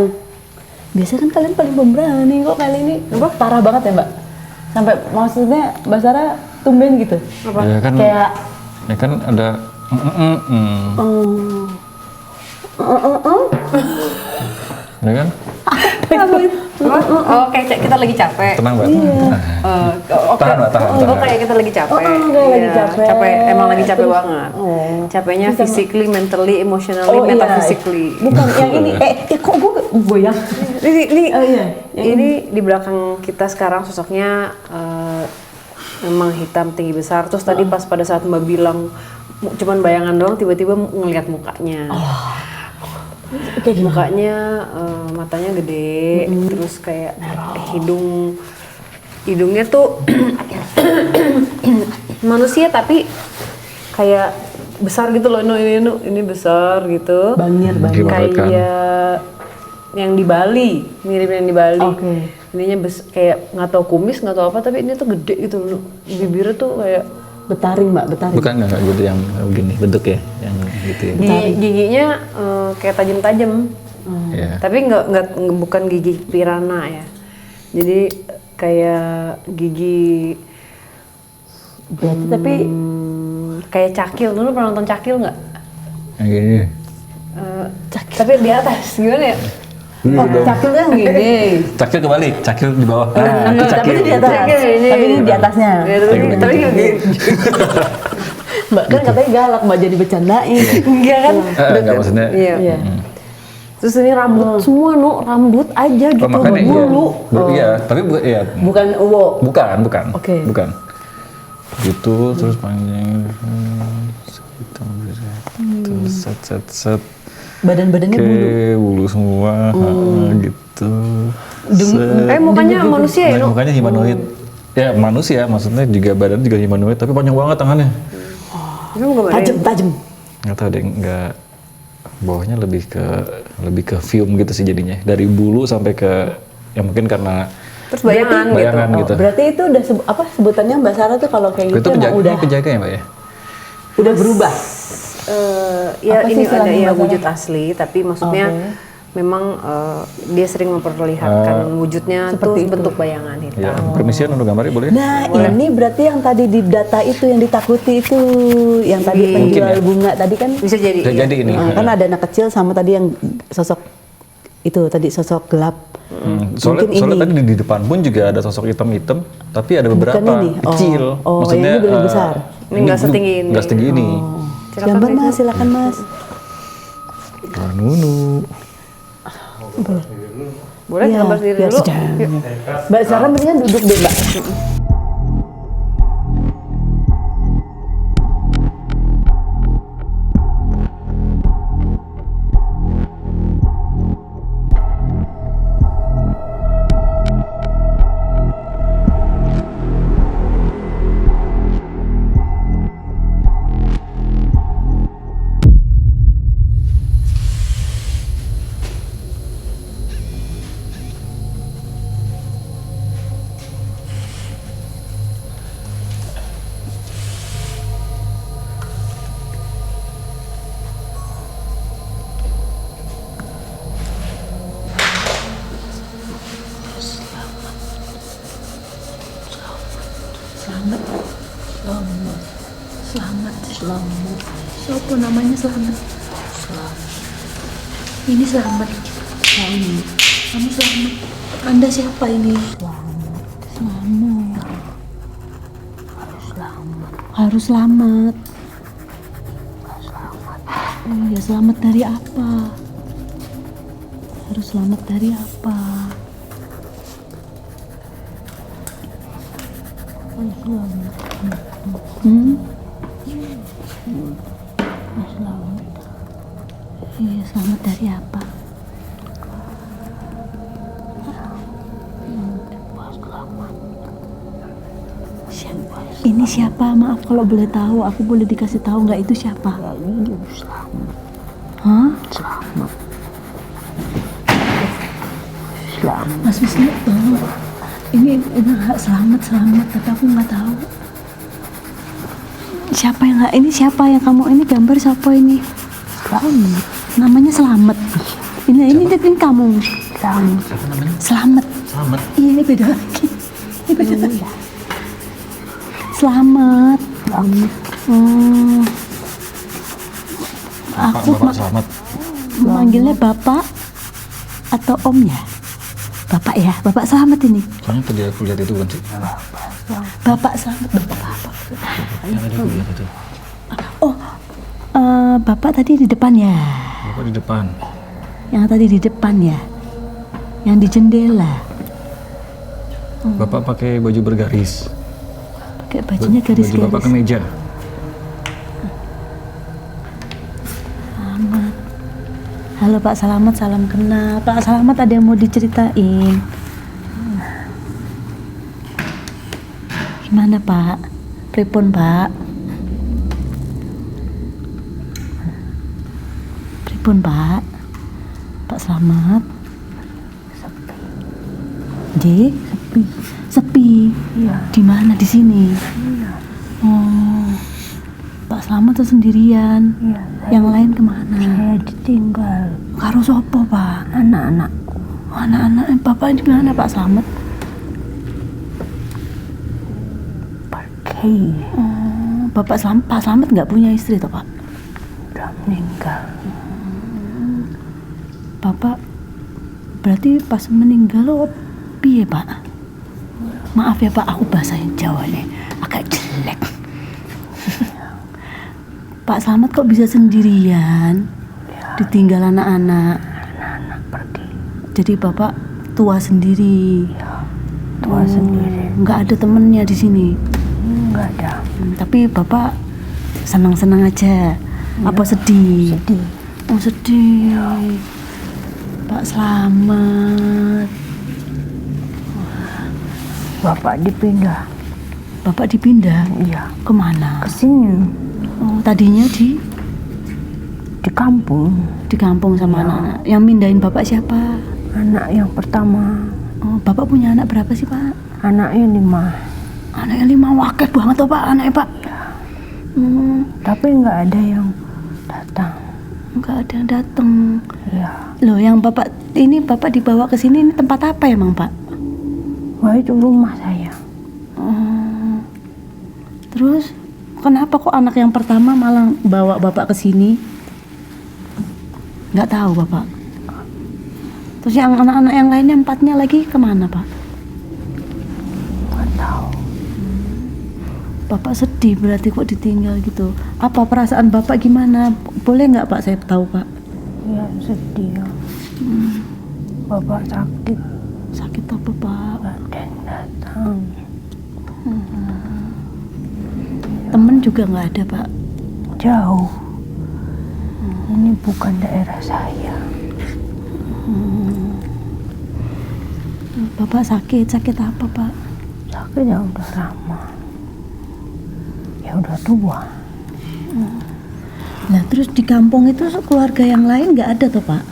biasanya kan kalian paling pemberani, kok kali ini parah banget ya Mbak. Sampai maksudnya Mbak Sarah tumben gitu. apa? Ya kan, Kayak ya kan ada. Ya kan? Oh, kayak kita lagi capek. Tenang Mbak. Tahan Mbak, tahan. Oh, kayak kita lagi capek. kayak lagi Iya, capek. Emang lagi capek Terus- banget. Capeknya physically, mentally, emotionally, iya. metaphysically. Bukan yang ini. Kok gue goyang? Ini, Oh iya. ini di belakang kita sekarang sosoknya memang hitam tinggi besar. Terus tadi pas pada saat Mbak bilang cuman bayangan doang, tiba-tiba ngelihat mukanya. Kayak gimana? Mukanya matanya gede, terus kayak hidungnya tuh manusia tapi kayak besar gitu loh. Ini besar gitu. Bangir. Gimana? Kayak yang di Bali, mirip yang di Bali. Oke. Ininya kayak nggak tahu kumis, nggak tahu apa, tapi ini tuh gede gitu loh. Bibirnya tuh kayak Betaring Mbak, betaring. Bukan nggak gitu yang begini bentuk ya, yang gitu ya. giginya kayak tajam-tajam. Iya. Tapi bukan gigi piranha ya. Jadi kayak gigi Berarti tapi kayak cakil. Dulu pernah nonton cakil nggak? Yang gini. Tapi di atas gimana ya? cakilnya yang gini. Cakil kebalik, cakil di bawah. Nah, itu Tapi cakil. ini di atas. Cakil ini. Tapi ini di atasnya. Ya, tapi nggak gini. Mbak kan katanya galak Mbak jadi bercandain. Enggak kan? Enggak maksudnya. Iya. Iya. Terus ini rambut semua rambut aja gitu. Oh, makanya iya. Bulu. Iya, tapi iya. Bukan uwo. Bukan. Oke. Bukan. Gitu terus panjang segitu terus set. Badan-badannya Oke, bulu. bulu semua gitu. Mukanya manusia ya, Nah, no? mukanya humanoid. Ya manusia, maksudnya juga badan juga humanoid, tapi panjang banget tangannya. Itu mau gambarin. Tajam. Nggak tahu deh, nggak bawahnya lebih ke film gitu sih jadinya. Dari bulu sampai ke ya mungkin karena Terus bayangan gitu. bayangan gitu. Berarti itu udah sebutannya Mbak Sarah tuh kalau kayak Itu gitu emang udah penjaga ya Mbak ya? berubah. Ya Apa sih ini ada istilahnya ya Mbak wujud asli, tapi maksudnya memang dia sering memperlihatkan wujudnya seperti tuh itu. bentuk bayangan hitam. Ya, permisian untuk gambarnya boleh? Nah, ini berarti yang tadi di data itu yang ditakuti itu, yang tadi Mungkin penjual ya. bunga tadi kan. Bisa jadi. Bisa jadi ini. Kan ada anak kecil sama tadi yang sosok itu tadi sosok gelap. Soalnya Mungkin tadi di depan pun juga ada sosok hitam-hitam, tapi ada beberapa Bukan ini? kecil. Oh, yang ini lebih besar. Ini nggak setinggi ini. Nggak setinggi ini. Silakan, Gambar Reza. Mas, silakan Mas. Nunu. Boleh Iya, gambar sendiri biar dulu. sedang. Yuk. Mbak Sarah mendingan duduk deh, Mbak. Selamat. Siapa namanya Selamat? Ini Selamat. Kamu Selamat. Anda siapa ini? Selamat. Harus selamat. Oh ya, selamat dari apa? Harus selamat dari apa? Harus selamat. Selamat. Iya, selamat dari apa? Ini siapa? Maaf kalau boleh tahu, aku boleh dikasih tahu nggak itu siapa? Hah? Selamat. Mas Wisnu, tolong. Ini selamat, tapi aku nggak tahu. Siapa yang nggak? Ini siapa yang kamu ini gambar siapa ini? Selamat. Namanya Selamat. Ini kamu. Selamat. Siapa namanya? Selamat. Selamat. Ini beda lagi. Ini beda lagi. Selamat. Aku Bapak Selamat. manggilnya Bapak atau Om ya? Bapak ya, Bapak Selamat ini. Soalnya tadi aku lihat itu kan sih. Bapak Selamat, Bapak apa? Yang tadi aku lihat itu. Oh, Bapak tadi di depan ya? Bapak di depan. Yang tadi di depan ya? Yang di jendela? Bapak pakai baju bergaris. Pakai bajunya Baju Bapak garis-garis. kemeja. Selamat. Halo Pak Selamat, salam kenal. Pak Selamat ada yang mau diceritain? Gimana Pak? Pripun Pak? Pripun Pak? Pak Selamat? Sepi. Sepi. Iya. Di mana di sini? Iya. Oh. Pak Selamat tuh sendirian. Iya. Yang lain kemana? Saya ditinggal. Karo sopo Pak? Anak-anakku. Anak-anak Bapak ini gimana Pak Selamat? Pergi. Oh, Bapak Selamat, Pak Selamat nggak punya istri toh Pak? Udah meninggal. Bapak berarti pas meninggal lo piye Pak? Maaf ya Pak, aku bahasa Jawa nih agak jelek. Pak Selamat kok bisa sendirian, ditinggal anak-anak. Anak-anak pergi. Jadi Bapak tua sendiri. Tua sendiri. Nggak ada temennya di sini. Nggak ada. Tapi Bapak senang-senang aja. Apa sedih? Sedih. Oh sedih. Pak Selamat. Bapak dipindah. Bapak dipindah? Iya. Kemana? Ke sini. Oh, tadinya di kampung. Di kampung sama anak-anak. Yang mindahin Bapak siapa? Anak yang pertama. Oh, Bapak punya anak berapa sih Pak? Anaknya 5. Anaknya 5, wakil banget tuh Pak anaknya Pak. Tapi nggak ada yang datang. nggak ada yang datang. Ya, Loh, yang bapak dibawa ke sini ini tempat apa emang Pak? wah itu rumah saya. Terus kenapa kok anak yang pertama malah bawa bapak ke sini? Nggak tahu bapak. Terus yang anak-anak yang lainnya 4-nya lagi kemana Pak? Nggak tahu. Bapak sedih berarti kok ditinggal gitu. Apa perasaan bapak gimana? Boleh nggak Pak saya tahu Pak? Ya sedih ya. Bapak sakit, Sakit apa Pak? nggak ada yang datang. Temen juga nggak ada Pak? Jauh. Ini bukan daerah saya. Bapak sakit apa Pak? Sakitnya udah lama. Ya udah tua. Nah terus di kampung itu keluarga yang lain nggak ada toh Pak?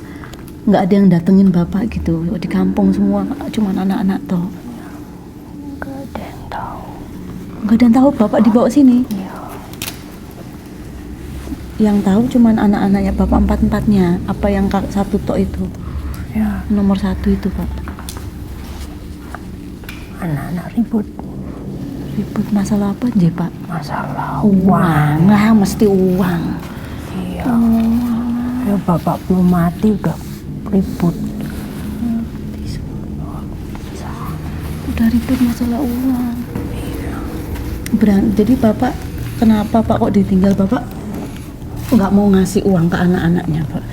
Nggak ada yang datengin bapak gitu? Di kampung semua cuman anak-anak toh? Nggak ada yang tahu. Nggak ada yang tahu bapak dibawa sini? Ya, Yang tahu cuman anak-anaknya bapak 4-4-nya. Apa yang satu tok itu? ya Nomor 1 itu Pak? anak-anak ribut. Ribut masalah apa aja Pak? Masalah Uang lah, mesti uang. Iya. Ya bapak belum mati udah ribut. Udah ribut masalah uang. Jadi bapak kenapa Pak kok ditinggal bapak? Nggak mau ngasih uang ke anak-anaknya Pak?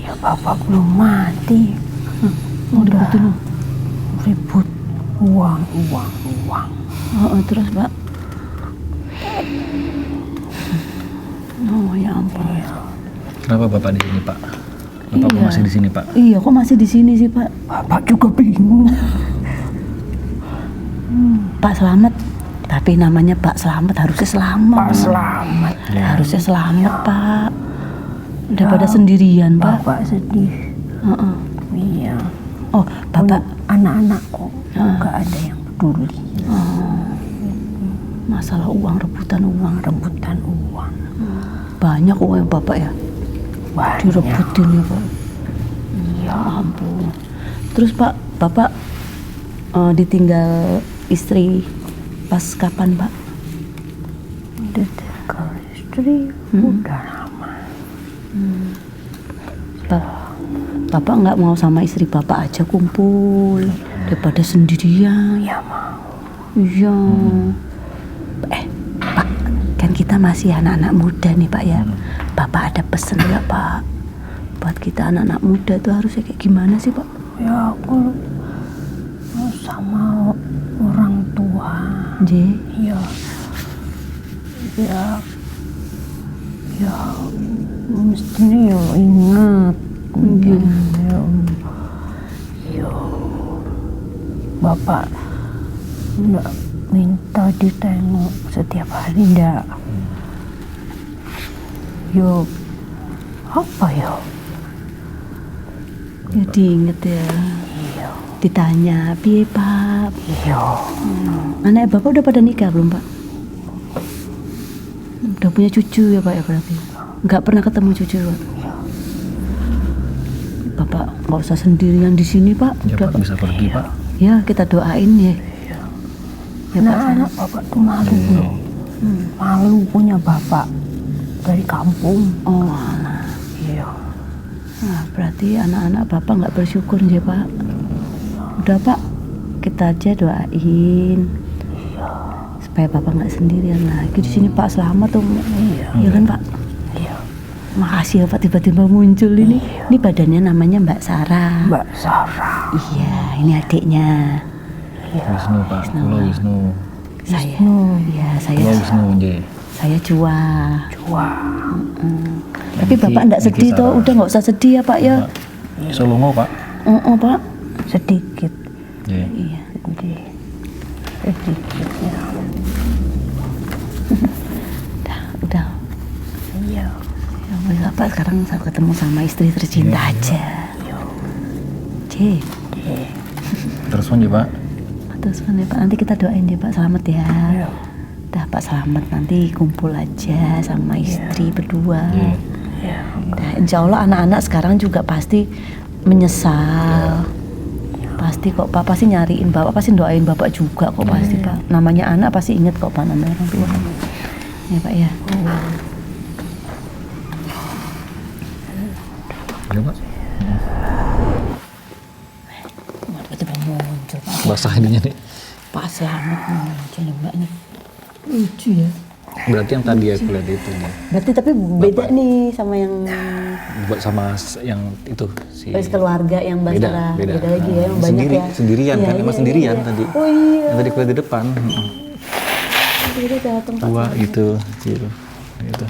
Ya bapak belum mati. Mau dibutuhin? Ribut uang. Terus Pak? Oh ya ampun. Kenapa bapak di sini Pak? Bapak kok masih di sini Pak? Iya, kok masih di sini sih Pak? Bapak juga bingung. Pak Slamet. Tapi namanya Pak Slamet harusnya selamat. Pak selamat. Harusnya selamat Pak. Daripada sendirian Pak. Bapak sedih. Heeh. Iya. Oh Bapak Anak-anakku nggak ada yang peduli. masalah uang, rebutan uang. Banyak uang Bapak ya? Banyak. Direbutin ya Pak? Ya ampun. Terus Pak, Bapak ditinggal istri pas kapan Pak? Ditinggal istri udah lama. Bapak nggak mau sama istri Bapak aja kumpul daripada sendirian? Ya mau. Iya. Pak, kan kita masih anak-anak muda nih Pak ya. Bapak ada pesen nggak Pak? Buat kita anak-anak muda tuh harusnya kayak gimana sih Pak? Ya aku sama orang tua. J. Ya mestinya ya ingat. Ya bapak nggak minta ditengok setiap hari ndak. Yo apa ya? Ya diinget ya. Iya. Ditanya, piye Pak? Iya. Anak Bapak udah pada nikah belum Pak? Udah punya cucu ya Pak ya berarti? Nggak pernah ketemu cucu Pak? Bapak nggak usah sendirian di sini Pak. Ya Udah, Pak bisa pergi Pak. Ya kita doain ya. Ya Pak. Anak bapak tuh malu. Malu punya bapak dari kampung. Oh alah. Iya. Nah, berarti anak-anak Bapak nggak bersyukur ya Pak? Udah Pak, kita aja doain supaya Bapak nggak sendirian lagi di sini Pak. Selamat tuh. Iya kan Pak? Iya. Makasih ya Pak tiba-tiba muncul ini. Ini badannya namanya Mbak Sarah. Mbak Sarah. Iya, ini adiknya. Wisnu Pak. Halo Wisnu. Saya. Iya, saya. Halo Wisnu J. Saya Jua. Tapi Niki- Bapak nggak Niki sedih toh? Sarah. Udah nggak usah sedih ya Pak ya? Solongo Pak. Oh Pak. Sedikit. Iya. Iya. Sedikit ya. Udah. Iya. Ya wes, Bapak sekarang saya ketemu sama istri tercinta aja. C. Terus aja Pak. Terus kan ya Pak, nanti kita doain ya Pak, selamat ya. Udah Pak selamat, nanti kumpul aja sama istri berdua. Nah, insya Allah anak-anak sekarang juga pasti menyesal. Pasti kok Pak pasti nyariin Bapak, pasti doain Bapak juga kok pasti Pak. Namanya anak pasti inget kok Pak namanya orang tua. Ya Pak ya. Ya Pak, Tiba-tiba muncul Pak. basah ininya nih. Pak Selamat muncul Mbak nih. Lucu ya. Berarti yang tadi aku lihat itu nih. Berarti tapi beda nih sama yang Buat sama yang itu si keluarga yang Basara. beda. Lagi ya, yang banyak Sendiri, ya. sendirian kan, Iya, emang iya, sendirian iya. tadi. Oh iya. Yang tadi aku lihat di depan. Jadi datang Pak Tua gitu. Gitu.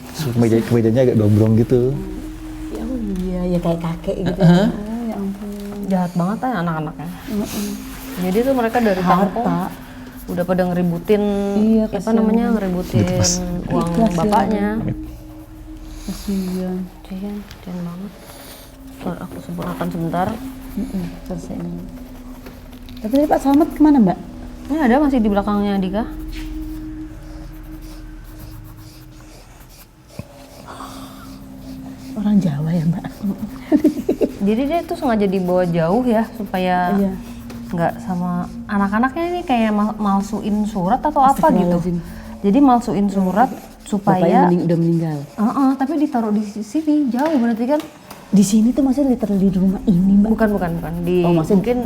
Terus kemejanya agak dombrong gitu. Ya, oh iya, ya kayak kakek gitu. Ya. Oh, ya ampun. Jahat banget ya anak-anaknya. Jadi tuh mereka dari kampung Harta. udah pada ngeributin Iya, apa kasihan namanya ngeributin uang Ikhlas ya. bapaknya. Kasihan. Kasihan banget. Ntar aku sempurnakan sebentar. Selesai ini. Tapi tadi Pak Selamat kemana Mbak? Ini ada masih di belakangnya Dika. Orang Jawa ya Mbak? Jadi dia tuh sengaja dibawa jauh ya supaya Iya. nggak sama anak-anaknya ini kayak malsuin surat atau apa gitu. Astagfirullahaladzim. Jadi malsuin surat Bapaknya supaya udah meninggal. tapi ditaruh di sini jauh berarti kan? Di sini tuh maksudnya literally di rumah ini Mbak? Bukan di Oh, maksudnya mungkin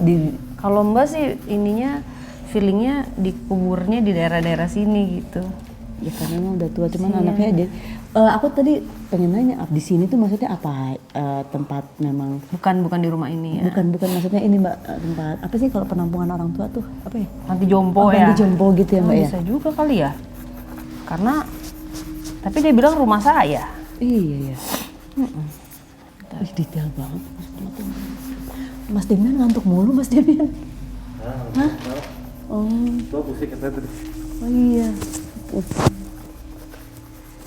kalau Mbak sih ininya feelingnya dikuburnya di daerah-daerah sini gitu. Ya karena emang udah tua, cuman anaknya aja. Aku tadi pengen nanya, di sini tuh maksudnya apa tempat memang? Bukan di rumah ini ya. Bukan maksudnya ini Mbak, tempat apa sih kalau penampungan orang tua tuh apa ya? Panti jompo ya. Panti jompo gitu ya Mbak ya? Bisa juga kali ya. Karena tapi dia bilang rumah saya. Iya. Ih, detail banget. Mas Demian ngantuk mulu Mas Demian. Hah? Oh. Oh iya.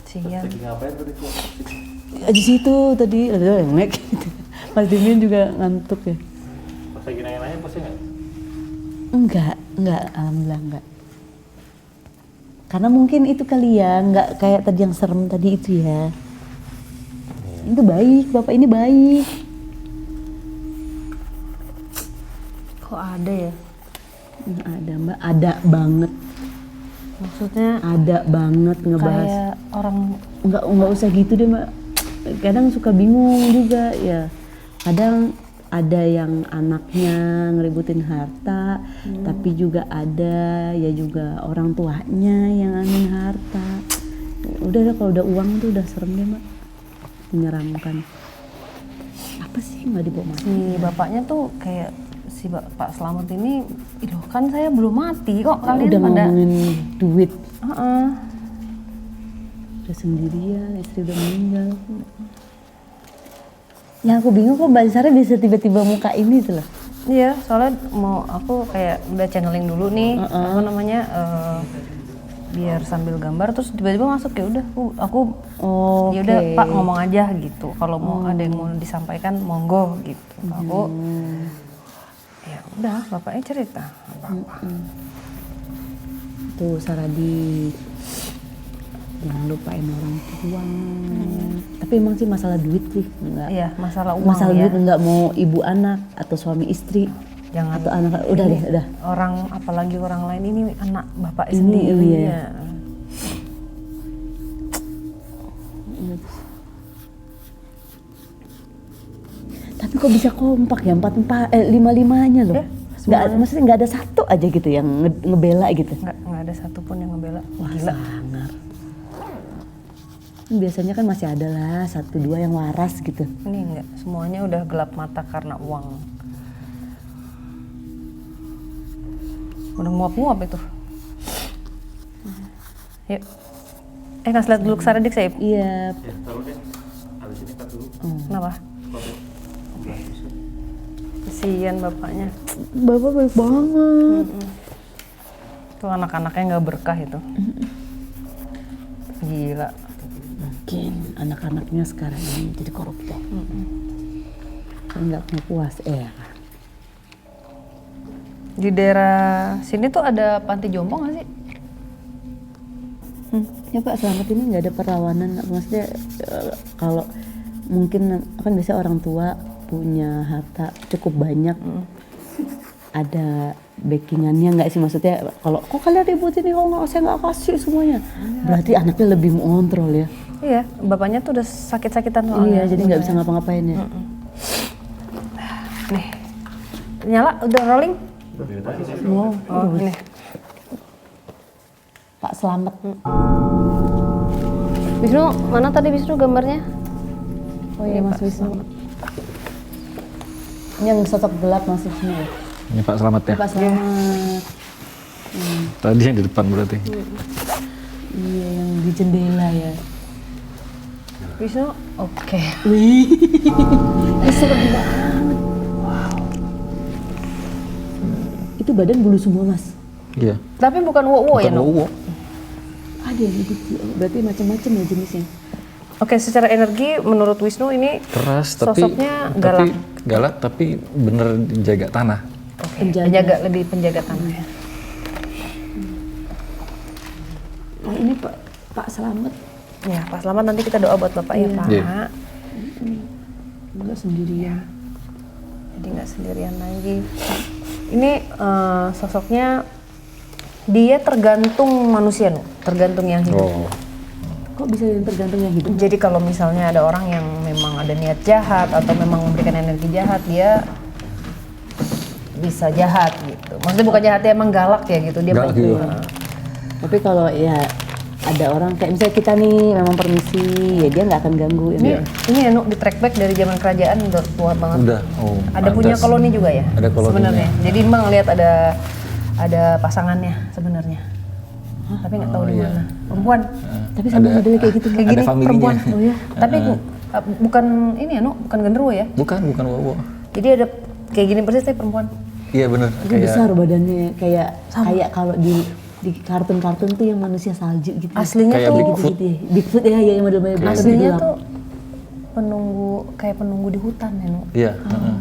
Sian. Ya, di situ tadi ada yang naik gitu. Mas Demian juga ngantuk ya. Pas lagi nanya-nanya pasti nggak? Enggak, alhamdulillah enggak. Karena mungkin itu kali ya, enggak kayak tadi yang serem tadi itu ya. Itu baik, Bapak ini baik. Kok ada ya? Ada Mbak, ada banget. Maksudnya Ada banget ngebahas. kayak orang Enggak usah gitu deh Mbak. Kadang suka bingung juga ya. Kadang ada yang anaknya ngeributin harta, tapi juga ada ya juga orang tuanya yang angin harta. Udah kalau udah uang tuh udah serem deh Mbak. Menyeramkan. Apa sih nggak dibawa mati? si bapaknya tuh kayak si Pak Slamet ini, loh kan saya belum mati kok kalian Udah pada. ngomongin duit. Heeh. Udah sendirian, istri udah meninggal. Yang aku bingung kok Mbak Sarah bisa tiba-tiba muka ini tuh loh. Iya, soalnya mau aku kayak udah channeling dulu nih, apa namanya, biar sambil gambar terus tiba-tiba masuk ya udah aku ya udah Pak ngomong aja gitu. Kalau mau ada yang mau disampaikan monggo gitu. Aku ya udah bapaknya cerita apa-apa. Tuh Saradi, jangan lupain orang tua. Tapi emang sih masalah duit sih enggak. Iya, masalah uang Masalah ya. duit enggak mau ibu anak atau suami istri. Jangan Atau anak, udah deh, udah. orang apalagi orang lain ini anak bapak Ini, sendiri iya. ya. Tapi kok bisa kompak ya lima-limanya loh. Ya, Nggak, maksudnya nggak ada satu aja gitu yang ngebela gitu. Nggak ada satupun yang ngebela. Wah, Gila. sangar. Biasanya kan masih ada lah satu dua yang waras gitu. Ini enggak, semuanya udah gelap mata karena uang. Udah nguap-nguap itu. Yuk. Kasih lihat dulu ke Saradik, Saib. Iya. Kenapa? Kasian bapaknya. Bapak baik banget. Tuh anak-anaknya nggak berkah itu. Gila. Mungkin anak-anaknya sekarang ini jadi koruptor. Kan nggak mau puas ya. Di daerah sini tuh ada panti jompo nggak sih? Ya Pak Slamet ini nggak ada perlawanan, maksudnya kalau mungkin kan biasanya orang tua punya harta cukup banyak, ada backingannya nggak sih, maksudnya kalau kok kalian ribut ini, kok nggak, saya nggak kasih semuanya, berarti anaknya lebih mengontrol ya. Iya, bapaknya tuh udah sakit-sakitan Iya, soalnya. jadi nggak bisa ngapa-ngapain ya. Nih, nyala, udah rolling? Wow, Oh, ini. Pak Slamet. Wisnu, mana tadi Wisnu gambarnya? Oh iya Mas Wisnu. Yang sosok gelap Mas Wisnu ya. Ini Pak Slamet ya. Pak Slamet. Tadi yang di depan berarti. Iya, yang di jendela ya. Wisnu, oke. Wih, serem banget. Itu badan bulu semua Mas. Iya. Tapi bukan wo-wo ya, Bukan No? wowo. Ada yang gitu, berarti macam-macam ya jenisnya. Oke, secara energi menurut Wisnu ini Keras tapi sosoknya galak. galak tapi bener jaga tanah. Penjaga, lebih penjaga tanah ya. Nah ini Pak Slamet Ya, Pak Slamet nanti kita doa buat Bapak ya, Pak. Iya. nggak sendirian. Jadi nggak sendirian lagi. Ini sosoknya dia tergantung manusia, No. Tergantung yang hidup. Oh. Kok bisa yang tergantung yang hidup? Jadi kalau misalnya ada orang yang memang ada niat jahat atau memang memberikan energi jahat, dia bisa jahat gitu. Maksudnya bukan jahat, dia emang galak ya gitu. Dia Galak gitu. Tapi kalau ya ada orang kayak misalnya kita nih memang permisi, ya dia nggak akan ganggu. Ini ya, No, di track back dari zaman kerajaan udah tua banget. Udah. Oh. Ada punya pantas. koloni juga ya? Ada koloninya. Sebenarnya. Jadi Mbak ngeliat ada pasangannya sebenarnya. Tapi nggak tahu di mana. Perempuan. Tapi sama modelnya kayak gitu. Kayak Ada gini familinya. perempuan. Oh ya. Tapi bukan ini ya, No, bukan genderuwo ya. Bukan wowo. Jadi ada kayak gini persis tapi perempuan. Iya bener. Itu besar badannya, kayak kalau di kartun-kartun tuh yang manusia salju gitu. Aslinya Kayak tuh Bigfoot. Gitu ya. Bigfoot ya, yang model-model Bigfoot aslinya gitu lah. tuh penunggu di hutan ya, No. Iya. heeh.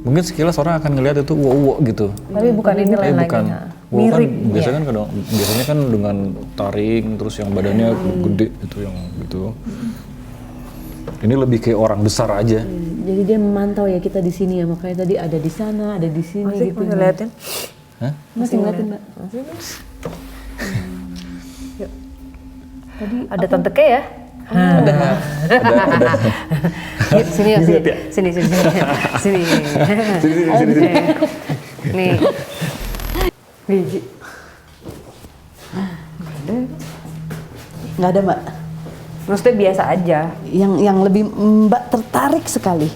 Mungkin sekilas orang akan ngelihat itu wowo gitu. Tapi bukan ini lain lagi. bukan. Nah. Wowo kan Mirip. biasanya kan biasanya kan dengan taring terus yang badannya gede itu yang gitu. Ini lebih kayak orang besar aja. Jadi dia memantau ya kita di sini ya, makanya tadi ada di sana, ada di sini Masih gitu. masih liatin. Hah? Masih ngeliatin Mbak. Tadi ada tante K ya? Ada. Yuk, sini yuk, sini. Sini. Nih. Biji. Nggak ada Mbak. Maksudnya biasa aja. Yang lebih Mbak tertarik sekali.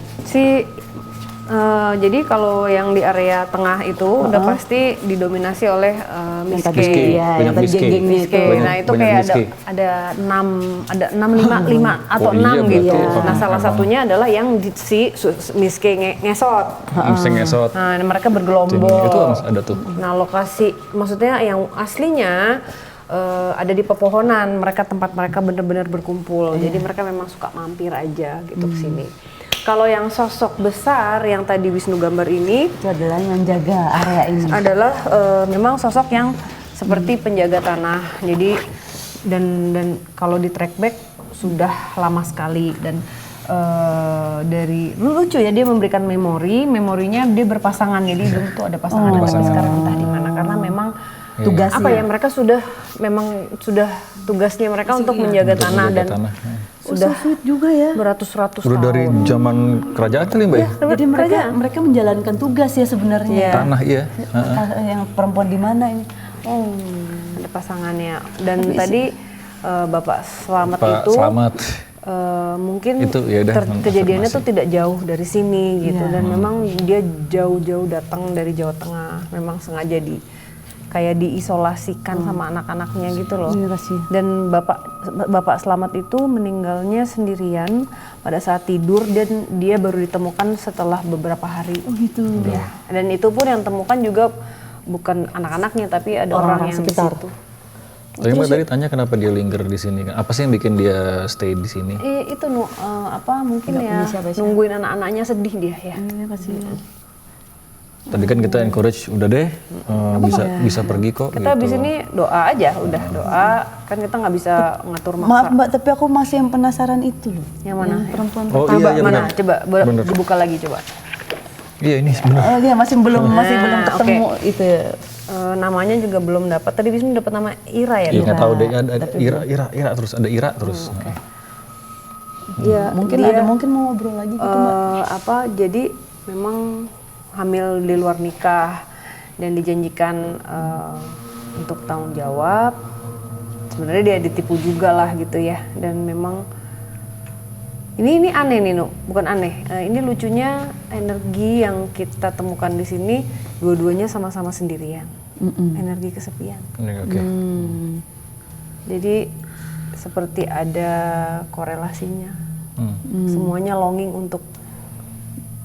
Jadi kalau yang di area tengah itu udah pasti didominasi oleh Miss K. Ya, yang Banyak tadi Miss K. geng-gengnya itu. Banyak- Nah itu banyak kayak Miss K. ada 6 5 atau Oh, iya, 6 gitu. berarti. Nah salah satunya adalah yang si Miss K ngesot. Mesti ngesot. Nah mereka bergelombol. Itu ada tuh. Nah lokasi maksudnya yang aslinya ada di pepohonan, tempat mereka benar-benar berkumpul. Jadi mereka memang suka mampir aja gitu ke sini. Kalau yang sosok besar yang tadi Wisnu gambar ini Itu adalah yang jaga area ini. adalah memang sosok yang seperti penjaga tanah. Jadi dan kalau di track back sudah lama sekali dan dari lucu ya, dia memberikan memorinya dia berpasangan, jadi dulu tuh ada pasangan tapi sekarang entah di mana karena memang Tugasnya. apa ya, mereka sudah tugasnya mereka untuk menjaga tanah dan sudah sweet juga ya. beratus-ratus Udah tahun. dari zaman kerajaan kali Mbak ya? Jadi mereka menjalankan tugas ya sebenarnya. Iya. Tanah iya. Yang perempuan di mana ini? Ada pasangannya dan tadi Bapak Slamet Pak itu Slamet. mungkin Itu, ya udah, kejadiannya konfirmasi. tuh tidak jauh dari sini gitu dan memang dia jauh-jauh datang dari Jawa Tengah, memang sengaja kayak diisolasikan sama anak-anaknya gitu loh. Iya, kasihan. Dan Bapak Slamet itu meninggalnya sendirian pada saat tidur dan dia baru ditemukan setelah beberapa hari. Oh gitu. Ya. Dan itu pun yang temukan juga bukan anak-anaknya tapi ada orang yang sekitar. di situ. Tapi Mbak tadi tanya kenapa dia linger di sini kan? Apa sih yang bikin dia stay di sini? Itu mungkin Nggak ya punya siapa-siapa. nungguin anak-anaknya sedih dia ya. Iya kasihan. Tadi kan kita encourage, udah deh, bisa pergi kok. Kita gitu. abis ini doa aja, udah doa. Kan kita nggak bisa ngatur maksa. Maaf Mbak, tapi aku masih yang penasaran itu loh. Yang mana? Perempuan. Oh Coba, iya, mana? benar. Coba Bener. dibuka lagi coba. Iya ini sebenarnya. Oh iya, masih belum ketemu itu. Namanya juga belum dapat. Tadi Bismi dapat nama Ira ya? Iya nggak tahu deh, ada Ira terus. Iya. Mungkin dia, ada, mungkin mau ngobrol lagi gitu Mbak. Jadi memang hamil di luar nikah dan dijanjikan untuk tanggung jawab. Sebenarnya dia ditipu juga lah gitu ya. Dan memang ini aneh nih Nu, bukan aneh. Ini lucunya energi yang kita temukan di sini dua-duanya sama-sama sendirian. Energi kesepian. Oke. Jadi seperti ada korelasinya. Semuanya longing untuk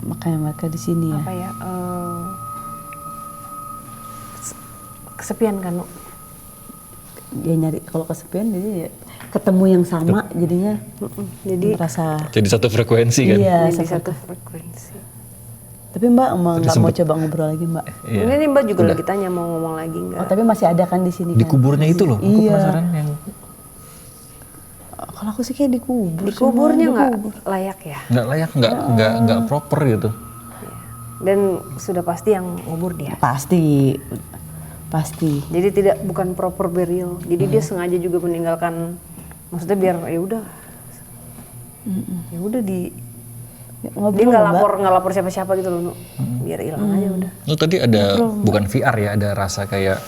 Makanya mereka di sini ya. apa ya? Kesepian kan, Nu? Dia nyari kalau kesepian jadi ya ketemu yang sama jadinya Jadi merasa Jadi satu frekuensi kan? iya di seperti. satu frekuensi. Tapi Mbak nggak mau coba ngobrol lagi Mbak. Iya. Ini nih Mbak juga lagi tanya mau ngomong lagi nggak? Oh tapi masih ada kan di sini Di kan? kuburnya itu loh, aku Iya. penasaran yang Kalau aku sih kayak dikubur. Di kuburnya nggak layak ya. nggak layak, nggak proper gitu. Dan sudah pasti yang ngubur dia. Pasti. Jadi tidak bukan proper burial. Jadi dia sengaja juga meninggalkan, maksudnya biar ya udah di Ngobrol dia lah, Mbak. nggak lapor siapa-siapa gitu loh, Nu. Biar hilang aja udah. Lu tadi ada bukan VR ya, ada rasa kayak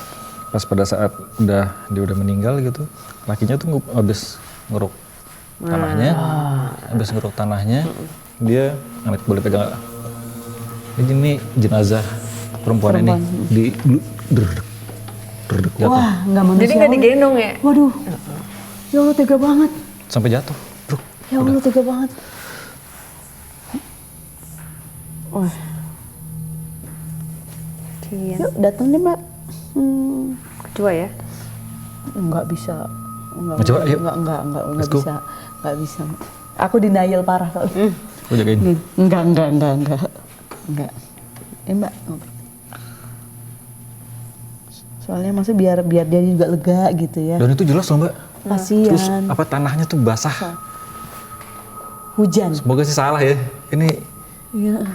pas pada saat dia udah meninggal gitu, lakinya tuh habis ngeruk tanahnya, dia anak boleh pegang nggak? Ini jenazah perempuan ini di jatuh Wah nggak manusiawi. Jadi nggak digendong ya? Waduh. Ya Allah tega banget. sampai jatuh. Bruk. Ya Allah tega banget. Wah. Yuk datang deh Mbak. Coba ya. Nggak bisa. Mau coba? Yuk. Nggak Let's go. bisa. Nggak bisa. Aku denial parah kalau. Lu jagain. Enggak. Mbak. Soalnya maksudnya biar dia juga lega gitu ya. Dan itu jelas loh Mbak. Kasian. Terus apa tanahnya tuh basah. Hujan. Semoga sih salah ya. Ini Iya.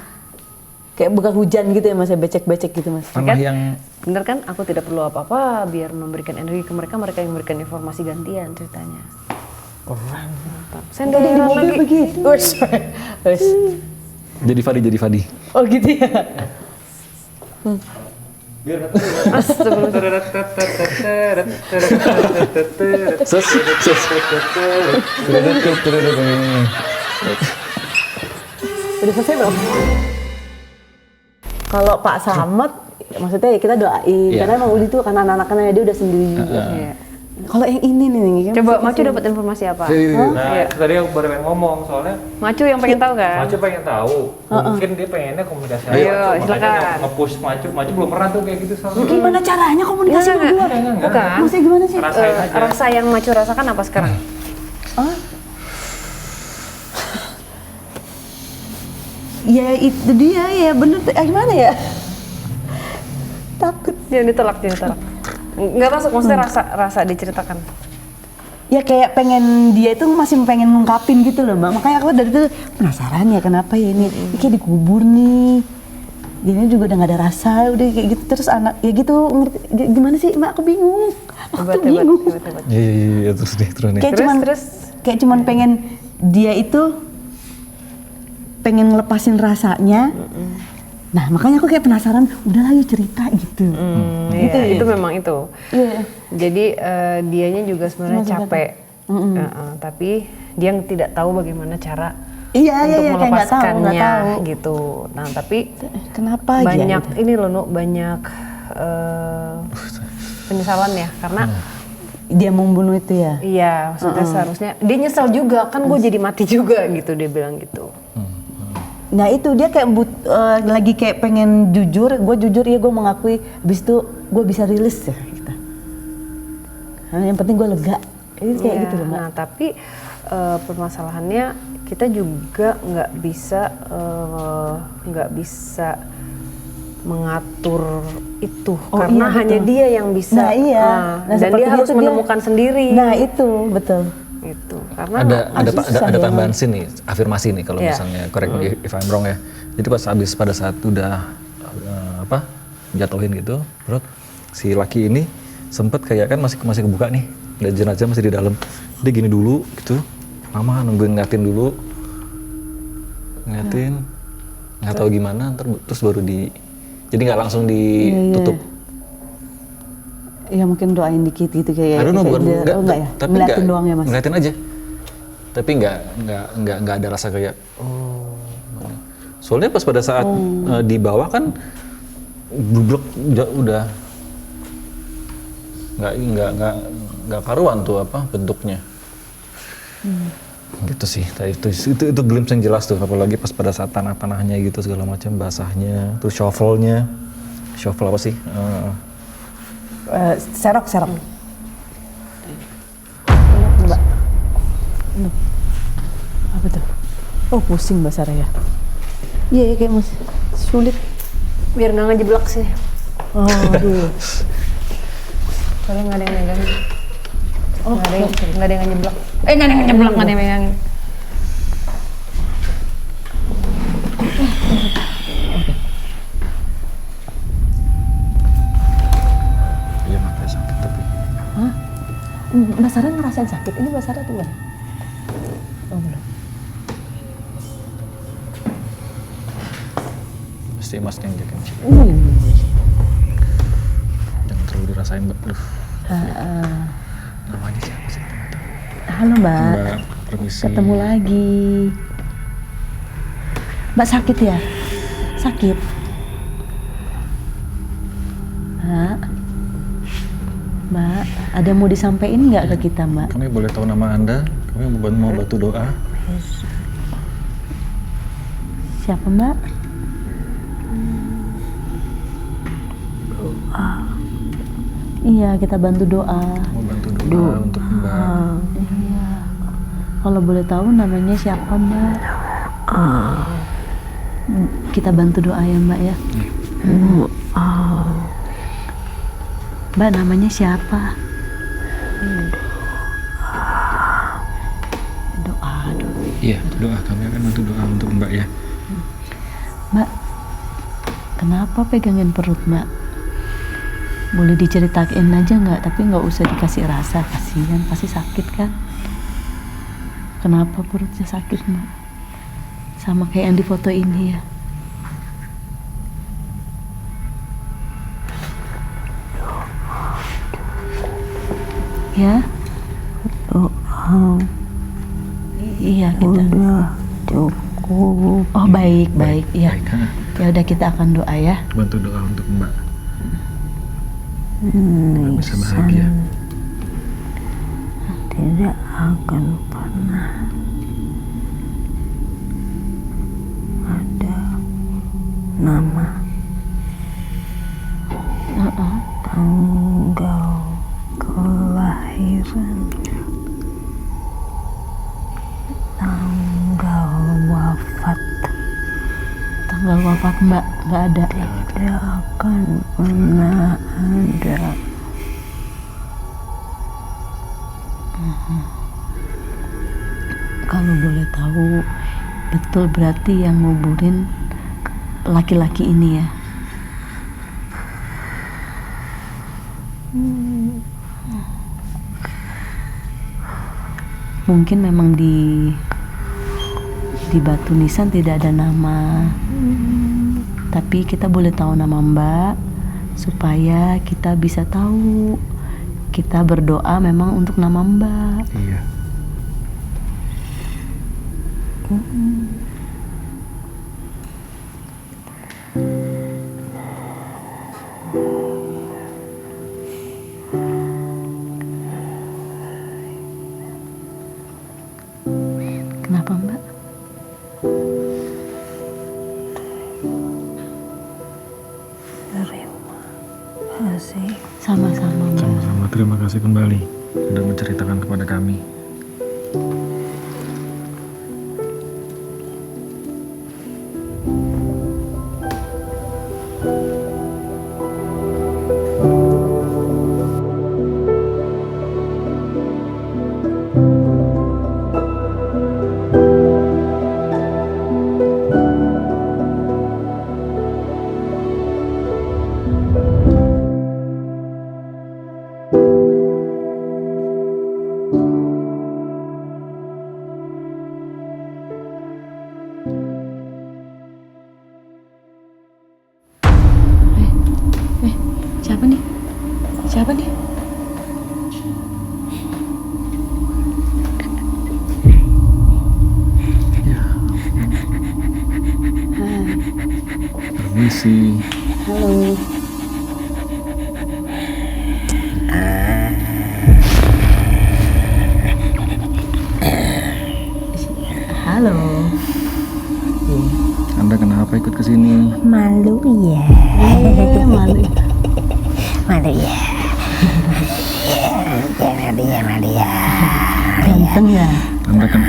Kayak bekas hujan gitu ya Mas, ya becek-becek gitu Mas. tanah yang Bener kan? Aku tidak perlu apa-apa biar memberikan energi ke mereka, mereka yang memberikan informasi gantian ceritanya. keren. Senderan Di mobil lagi. begitu. Wes. Jadi Fadi. Oh gitu ya. Sus. Udah selesai belum? Kalau Pak Samet, maksudnya ya kita doain. Iya. Karena emang Uli tuh kan anak-anaknya dia udah sendiri juga. Iya. Kalau yang ini nih, Coba Macu dapat informasi apa? Nah, itu tadi aku baru pengen ngomong soalnya Macu yang pengen tahu kan? Macu pengen tahu. Mungkin dia pengennya komunikasi sama Ayo, Macu, silakan. makanya nge-push Macu. Macu belum pernah tuh kayak gitu sama. gimana caranya komunikasi Enggak, berdua? enggak. Bukan. Maksudnya gimana sih? Rasain aja. Rasa yang Macu rasakan apa sekarang? Ya itu dia ya bener. Gimana ya? Takut. Jangan ditolak. Enggak masuk, maksudnya rasa diceritakan. Ya kayak pengen dia itu masih pengen ngungkapin gitu loh Mbak. Makanya aku dari itu penasaran ya kenapa ya ini kayak dikubur nih. Dia juga udah gak ada rasa, udah kayak gitu terus anak ya gitu ngerti gimana sih Mbak? Aku bingung. Aku tuh bingung. Iya terus nih. Kayak Terus? kayak cuman pengen dia itu pengen ngelepasin rasanya. Nah makanya aku kayak penasaran, udah yuk cerita gitu. Iya, itu memang itu. Iya. Jadi dianya juga sebenarnya capek, tapi dia tidak tahu bagaimana cara Iya, untuk kayak nggak melepaskannya tahu. gitu. Nah tapi Kenapa aja? banyak gitu? ini loh, Nu, banyak penyesalan ya, karena Dia mau membunuh itu ya? iya maksudnya seharusnya dia nyesel juga kan, gue jadi mati juga gitu, dia bilang gitu. Nah itu dia kayak lagi kayak pengen jujur, gue jujur ya gue mengakui, habis itu gue bisa rilis ya gitu. Nah, yang penting gue lega, itu kayak Iya, gitu loh Mbak. nah tapi permasalahannya kita juga nggak bisa mengatur itu Oh, karena iya, hanya betul. dia yang bisa. Nah, iya. Nah, Nah, dan dia sepertinya harus tuh dia- menemukan sendiri. Nah itu betul. Itu karena Ada tambahan scene nih, afirmasi nih kalau Iya. misalnya correct me if I'm wrong ya. Jadi pada saat udah jatuhin gitu, perut si laki ini sempet kayak kan masih kebuka nih, dan jenazah masih di dalam. Dia gini dulu gitu, mama nungguin ngeliatin dulu, nggak tahu gimana, terus baru jadi nggak langsung ditutup. Ya mungkin doain dikit gitu kayak. I don't know, kayak bukan, dia- oh enggak ya? tapi Ngeliatin doang ya mas. ngeliatin aja. Tapi nggak ada rasa kayak oh. Soalnya pas pada saat di bawah kan bublek udah nggak karuan tuh apa bentuknya. Gitu sih. Itu glimpse yang jelas tuh, apalagi pas pada saat tanahnya gitu segala macam basahnya, terus shovel apa sih? Serok. Mbak. Apa tuh? Oh pusing Mbak Sarah ya? Iya kayak mas sulit. biar nggak ngejeblak sih. Oh aduh. Soalnya nggak ada yang megangin. Oh, nggak ada yang ngejeblak. Nggak ada yang ngejeblak, nggak ada yang megangin. Iya matanya sakit tapi. Hah? Mbak Sarah ngerasain sakit? Ini Mbak Sarah tuh kan? Oh belum. Pasti mas yang jaga. Jangan terlalu dirasain mbak. Aduh. Namanya siapa sih? Halo Mbak. Mbak, permisi. Ketemu lagi. Mbak sakit ya? Sakit? Mbak, ada mau disampaikan nggak ke kita Mbak? Kami boleh tahu nama Anda? Kami mau bantu doa. Siapa Mbak? Iya, kita bantu doa. Mau bantu doa untuk Mbak. Iya. Kalau boleh tahu namanya siapa Mbak? Kita bantu doa ya Mbak ya. Mbak namanya siapa? Doa. Iya, doa. Kami akan bantu doa untuk Mbak ya. Mbak, kenapa pegangin perut Mbak? Boleh diceritain aja nggak? Tapi nggak usah dikasih rasa, kasihan, pasti sakit kan? Kenapa perutnya sakit Mbak? Sama kayak yang di foto ini ya. Ya? Iya kita. Udah cukup. Oh baik ya. Baik, ha? Ya udah kita akan doa ya. Bantu doa untuk Mbak. Mbak bisa bahagia. Tidak akan pernah ada nama tanggal kelahiran, tanggal wafat. Tanggal wafat Mbak nggak ada. Tidak akan pernah ada. Kalau boleh tahu, betul berarti yang nguburin laki-laki ini ya? Mungkin memang di batu nisan tidak ada nama, tapi kita boleh tahu nama Mbak supaya kita bisa tahu. Kita berdoa memang untuk nama Mbak. Iya. Kenapa Mbak? Terima kasih. Sama-sama Mbak. Sama-sama, terima kasih kembali sudah menceritakan kepada kami. kasih. Halo. Halo. Anda kenapa ikut ke sini? Malu ya. Malu. Malu ya. Malu ya. Ganteng ya. Anda kan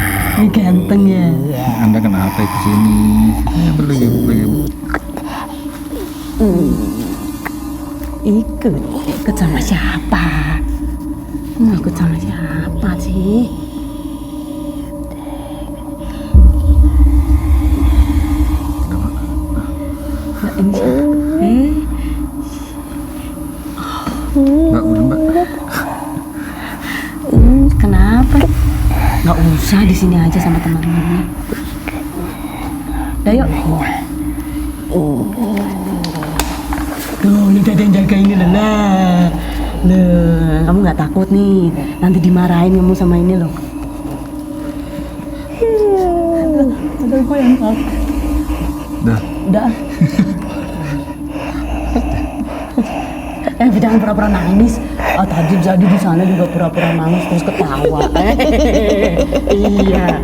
Ganteng ya. Anda kenapa ikut sini? Belum. Ikut sama siapa? Ikut sama siapa sih? Mbak, ini Mbak, udah Mbak. kenapa? Nggak usah di sini aja sama teman-temannya. Udah yuk. Tuh, ini ada yang jaga ini lah. Loh, kamu nggak takut nih? Nanti dimarahin kamu sama ini loh. Ada gue yang takut. Udah. Jangan pura-pura nangis. Tadi jadi di sana juga pura-pura nangis terus ketawa. Iya.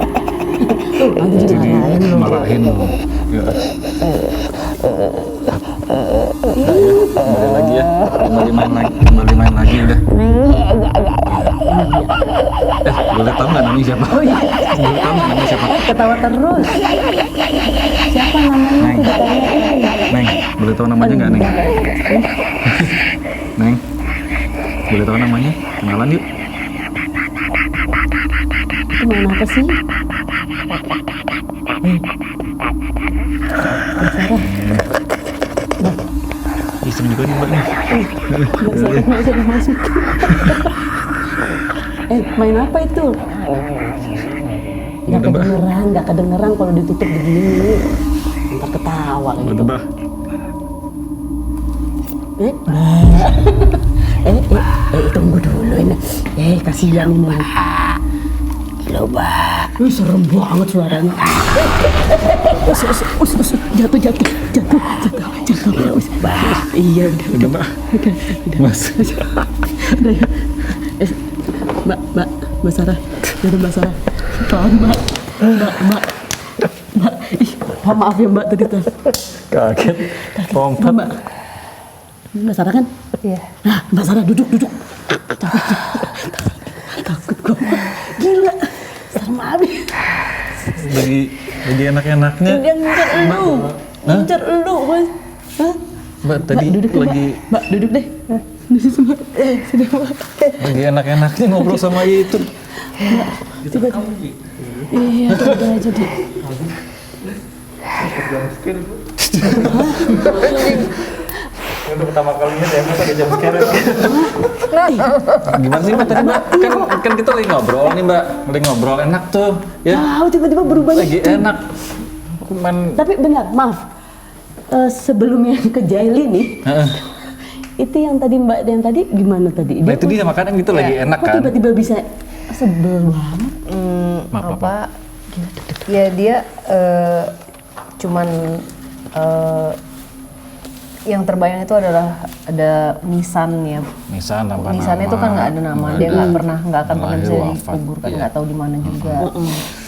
Tuh, nanti dimarahin loh. Marahin loh. Ya. Kembali lagi ya. Kembali main lagi udah. Boleh tahu nggak namanya siapa? Oh iya. Boleh tahu nggak namanya siapa? Ketawa terus. Siapa namanya? Neng. Neng, boleh tahu namanya nggak Neng? Neng, boleh tahu namanya? Kenalan yuk. Itu main apa sih? Iseng juga nih Mbak nih. Nggak usah dimasukin. Main apa itu? Nggak kedengeran kalau ditutup begini. Ntar ketawa Udah gitu. Mbak. Tunggu dulu ini. Kasihan ini. Loba. Serem banget suaranya. Jatuh. Iya Udah Mbak. Mas. Udah ya. Mbak Sarah. Udah Mbak Sarah. Tahan Mbak. Ih, maaf ya Mbak tadi tuh. Kaget. Lompat. Mbak Sarah kan? Iya. Nah, Mbak Sarah duduk. Takut kok. Gila. Serem abis. Lagi enak-enaknya. Dia ngincer elu. Ngincer elu, Mas. Hah? Mbak tadi Mbak, duduk deh, lagi Mbak, duduk deh. Duduk Mbak. Sini Mbak. lagi enak-enaknya ngobrol sama itu. Tiba-tiba. Iya, udah aja deh. Untuk pertama kalinya ya, pakai jam scare. Gimana sih Mbak tadi Mbak? Kan kita lagi ngobrol nih Mbak. Lagi ngobrol enak tuh. Ya. Tahu tiba-tiba berubah Lagi enak. Cuman Tapi benar, maaf. Sebelum yang ke Jaili nih, itu yang tadi Mbak yang tadi gimana tadi? nah itu dia makanya gitu lagi enak Kok kan. tiba-tiba bisa sebel banget? Maaf. Ya dia cuman yang terbayang itu adalah ada nisan ya. Nisan apa Nisannya itu kan nggak ada nama, dia nggak akan pernah bisa dikuburkan, nggak tahu di mana juga.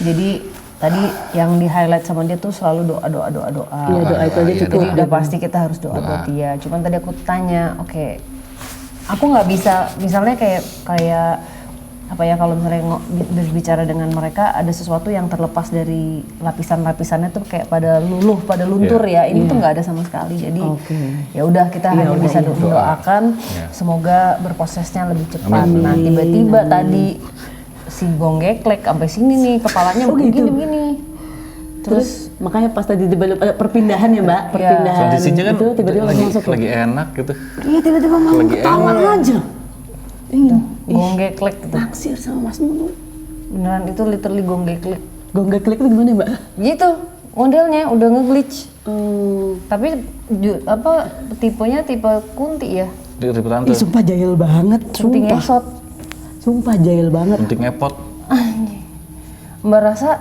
Jadi tadi yang di highlight sama dia tuh selalu doa. Iya, doa itu aja cukup. Jadi udah pasti kita harus doa buat dia. Cuman tadi aku tanya, oke, aku nggak bisa, misalnya kayak apa ya, kalau misalnya berbicara dengan mereka ada sesuatu yang terlepas dari lapisan-lapisannya tuh kayak pada luntur ya. Ini tuh nggak ada sama sekali. Jadi ya udah kita hanya bisa mendoakan semoga berprosesnya lebih cepat. Nah tiba-tiba tadi si gonggeklek sampai sini nih kepalanya begini. Terus makanya pas tadi tiba-tiba perpindahan ya Mbak, perpindahan Kondisinya kan itu tiba-tiba lagi, masuk. lagi enak gitu. Iya tiba-tiba mau lagi ketawa enak. aja. Gonggeklek gitu. Naksir sama Mas Nunu. Beneran itu literally gonggeklek. Gonggak-klik itu gimana Mbak? Gitu modelnya udah nge-glitch. Tapi tipenya tipe kunti ya. Di tante. Ih, sumpah jahil banget, Kunti sumpah. ngesot. Sumpah jahil banget. Untuk ngepot. Mbak rasa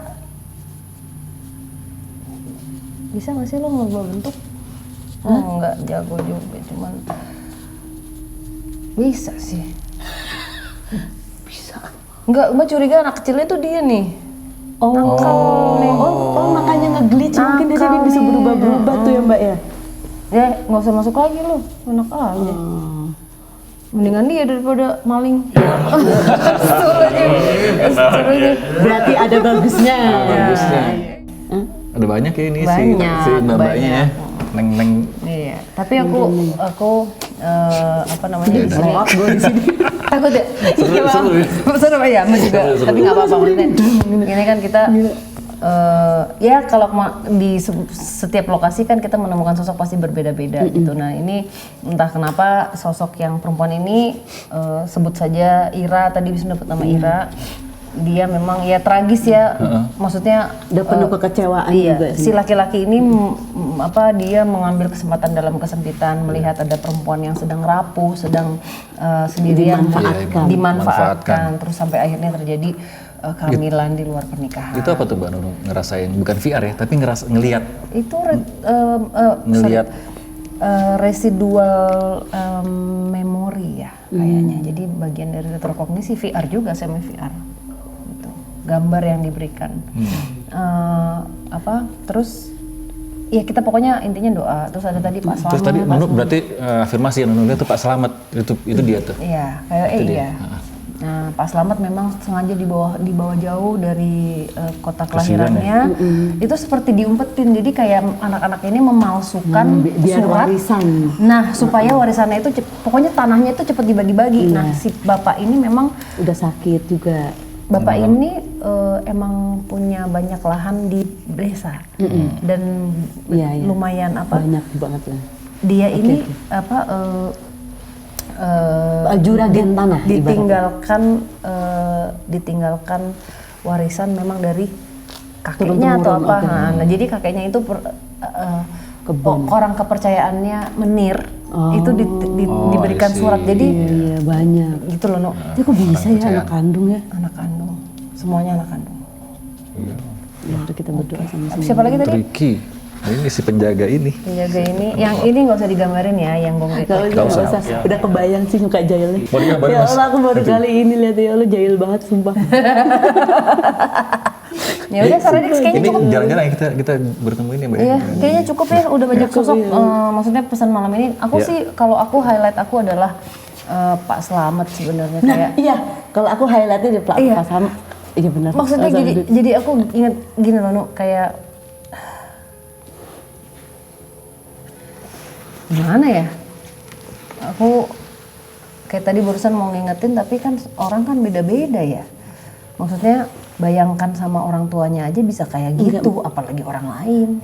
bisa nggak sih lo ngerubah bentuk? Enggak jago juga, cuman bisa sih. Bisa. Enggak, Mbak curiga anak kecilnya tuh dia nih. Oh, makanya nge-glitch mungkin dia jadi bisa berubah-berubah tuh ya Mbak ya. Ya, nggak usah masuk lagi lu, enak aja. Mendingan dia daripada maling. Suruh aja. Berarti ada bagusnya. Bagusnya. Ada banyak ya ini si Banyak, mbak-mbaknya ya. Neng-neng. Iya, tapi aku apa namanya di sini. Lewat gue di sini. Takut ya? Iya bang. Seru ya, Mas juga. Tapi nggak apa-apa maksudnya. Ini kan kita ya kalau di setiap lokasi kan kita menemukan sosok pasti berbeda-beda gitu. Nah ini entah kenapa sosok yang perempuan ini sebut saja Ira, tadi bisa dapat nama Ira. Dia memang ya tragis ya, maksudnya Udah penuh kekecewaan iya, juga sih. si laki-laki ini dia mengambil kesempatan dalam kesempitan melihat ada perempuan yang sedang rapuh, sedang sendirian dimanfaatkan, terus sampai akhirnya terjadi kehamilan di luar pernikahan. Itu apa tuh Mbak Nurul? Ngerasain bukan VR ya, tapi ngelihat. Itu Ngelihat. residual memory ya kayaknya. Jadi bagian dari retrokognisi VR juga, semi VR. Gitu. Gambar yang diberikan. Terus ya kita pokoknya intinya doa. Terus ada tadi Pak Slamet. Terus tadi Nurul berarti afirmasi yang Nurul lihat tuh Pak Slamet, itu dia tuh. Iya, kayak iya. Nah, Pak Slamet memang sengaja dibawa jauh dari kota kelahirannya. Itu seperti diumpetin. Jadi kayak anak-anak ini memalsukan biar surat. warisan. Nah, supaya warisannya itu pokoknya tanahnya itu cepat dibagi-bagi. Nah, si bapak ini memang Udah sakit juga. bapak ini emang punya banyak lahan di desa. Dan Iya. lumayan Banyak banget lah. dia ini Juragan tanah ditinggalkan warisan memang dari kakeknya atau apa. Nah, jadi kakeknya itu orang kepercayaannya menir itu diberikan surat. Jadi Iya banyak. gitu loh, No. Tapi kok bisa ya anak kandung ya? Anak kandung, semuanya anak kandung. Ya udah kita berdoa sama-sama. Siapa lagi tadi? Tricky. Nah, ini si penjaga ini. Penjaga ini, yang ini nggak usah digambarin ya, yang gonggong. Gak usah. Udah kebayang sih muka Jailnya. Mau digambarin, Ya Mas? Allah, aku baru kali ini lihat ya Allah, Jail banget sumpah. Ya udah, Saradix kayaknya Ini cukup. jarang-jarang ya kita bertemu ini Mbak. Iya, kayaknya cukup ya, udah banyak sosok. Maksudnya pesan malam ini, aku sih kalau aku highlight aku adalah Pak Slamet sebenarnya kayak. Iya, kalau aku highlightnya di Pak Slamet. Iya benar. Maksudnya jadi aku inget gini loh, Nu, kayak gimana ya? Aku kayak tadi barusan mau ngingetin, tapi kan orang kan beda-beda ya. Maksudnya bayangkan sama orang tuanya aja bisa kayak gitu, apalagi orang lain.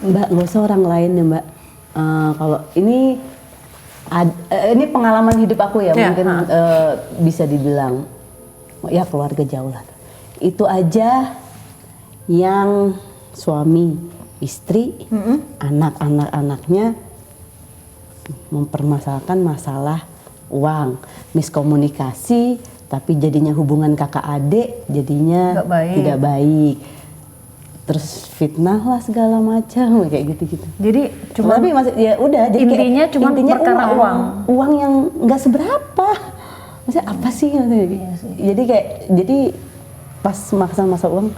Mbak, nggak usah orang lain ya Mbak. Kalau ini pengalaman hidup aku ya, mungkin bisa dibilang ya keluarga jauh lah. Itu aja yang suami, istri, anak-anaknya mempermasalahkan masalah uang, miskomunikasi, tapi jadinya hubungan kakak adik jadinya tidak baik. Terus fitnah lah segala macam kayak gitu-gitu. Jadi cuma tapi masih ya udah jadi intinya cuma perkara uang yang nggak seberapa. Maksudnya apa sih? Iya sih. Jadi pas masa uang,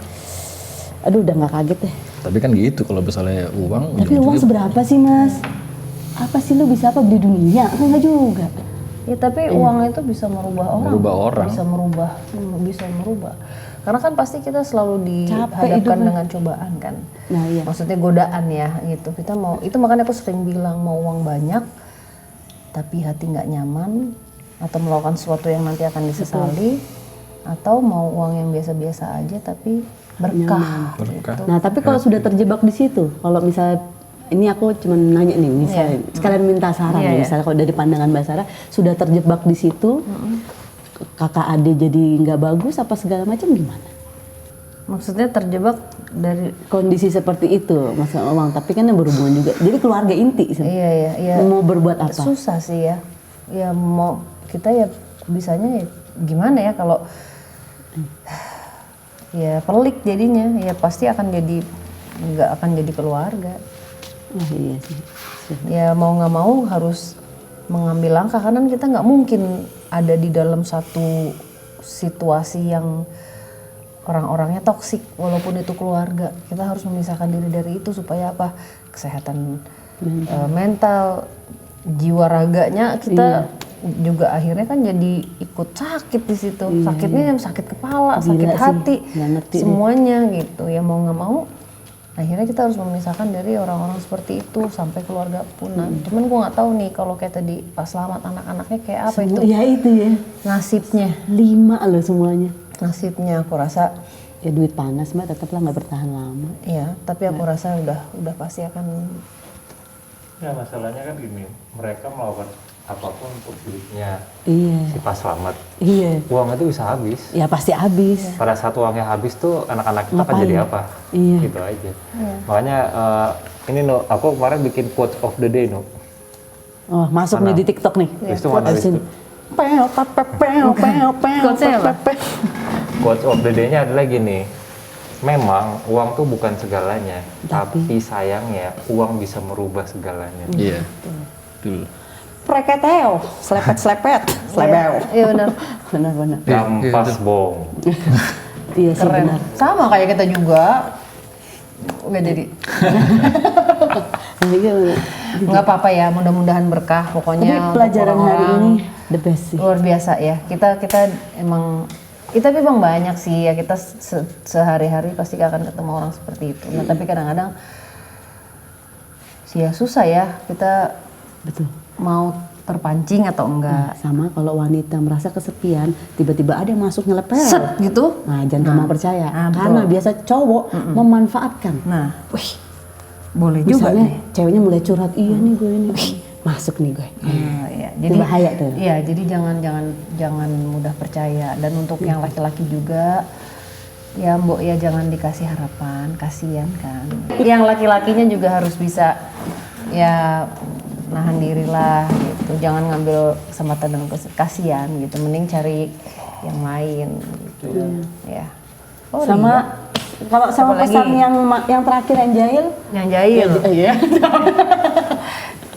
aduh udah nggak kaget deh. Tapi kan gitu kalau misalnya uang. Tapi uang seberapa sih Mas? Apa sih lu bisa apa beli dunia? Enggak juga. Ya tapi uang itu bisa merubah orang. Bisa merubah. Karena kan pasti kita selalu dihadapkan dengan cobaan kan. Nah, iya. Maksudnya godaan ya gitu. Kita mau itu, makanya aku sering bilang mau uang banyak tapi hati nggak nyaman, atau melakukan sesuatu yang nanti akan disesali, atau mau uang yang biasa-biasa aja tapi berkah. Gitu. Nah, tapi kalau sudah terjebak di situ, kalau misalnya ini aku cuma nanya nih, misalnya sekalian minta saran, misalnya kalau dari pandangan Mbak Sarah sudah terjebak di situ, kakak adik jadi nggak bagus apa segala macam gimana? Maksudnya terjebak dari kondisi seperti itu, masalah uang, tapi kan yang berhubungan juga, jadi keluarga inti. Iya. Mau berbuat apa? Susah sih ya. Ya mau kita ya bisanya ya gimana ya kalau ya pelik jadinya, ya pasti akan jadi nggak akan jadi keluarga. Oh iya sih. Ya mau nggak mau harus mengambil langkah karena kita nggak mungkin ada di dalam satu situasi yang orang-orangnya toksik walaupun itu keluarga. Kita harus memisahkan diri dari itu supaya apa? Kesehatan mental, jiwa raganya kita juga akhirnya kan jadi ikut sakit di situ. Sakitnya sakit kepala, Gila sakit sih, hati, nggak ngerti deh. semuanya gitu. Ya mau nggak mau akhirnya kita harus memisahkan dari orang-orang seperti itu sampai keluarga punah. Cuman gua nggak tahu nih kalau kayak tadi Pak Slamet anak-anaknya kayak apa itu Ya itu ya. nasibnya. 5 loh semuanya. Nasibnya aku rasa Ya duit panas Mbak, tetaplah nggak bertahan lama. ya, tapi aku rasa udah pasti akan Ya masalahnya kan gini, mereka melakukan apapun untuk duitnya Iya. si Pak Slamet. Iya. Uang itu bisa habis. Ya pasti habis. Pada saat uangnya habis tuh anak-anak kita akan Ngapain? jadi apa? Iya. Gitu aja. Makanya ini no, aku kemarin bikin quote of the day no. Oh, masuk nih di TikTok nih. Itu mana Abis ini. itu? Quotes-nya apa? Quote of the day-nya adalah gini. Memang uang tuh bukan segalanya, tapi sayangnya uang bisa merubah segalanya. Iya. Betul. Preketeo, slepet, slebeo. Iya benar. Benar-benar. Gampas bong. Iya sih Keren. benar. Sama kayak kita juga. Nggak jadi. Iya benar. Nggak apa-apa ya, mudah-mudahan berkah. Tapi Pokoknya pelajaran untuk hari orang-orang ini the best sih. luar biasa ya. Kita emang tapi emang banyak sih ya, kita sehari-hari pasti akan ketemu orang seperti itu. Nah tapi kadang-kadang ya susah ya kita Betul. mau terpancing atau enggak. Sama kalau wanita merasa kesepian, tiba-tiba ada yang masuk nyelepel. Set gitu. Nah, jangan gampang percaya. betul. Karena biasa cowok memanfaatkan. Nah, wih, boleh juga Misalnya nih. ceweknya mulai curhat, iya nih gue ini. Masuk nih gue. Iya, Itu bahaya tuh. Iya, jadi jangan mudah percaya. Dan untuk yang laki-laki juga, ya Mbok ya jangan dikasih harapan, kasihan kan. Yang laki-lakinya juga harus bisa ya nahan diri lah gitu. Jangan ngambil kesempatan dan kasihan gitu. Mending cari yang lain gitu. Ya. Oh, Sama kalau sama Apalagi? pesan yang terakhir yang jahil, yang jahil. iya.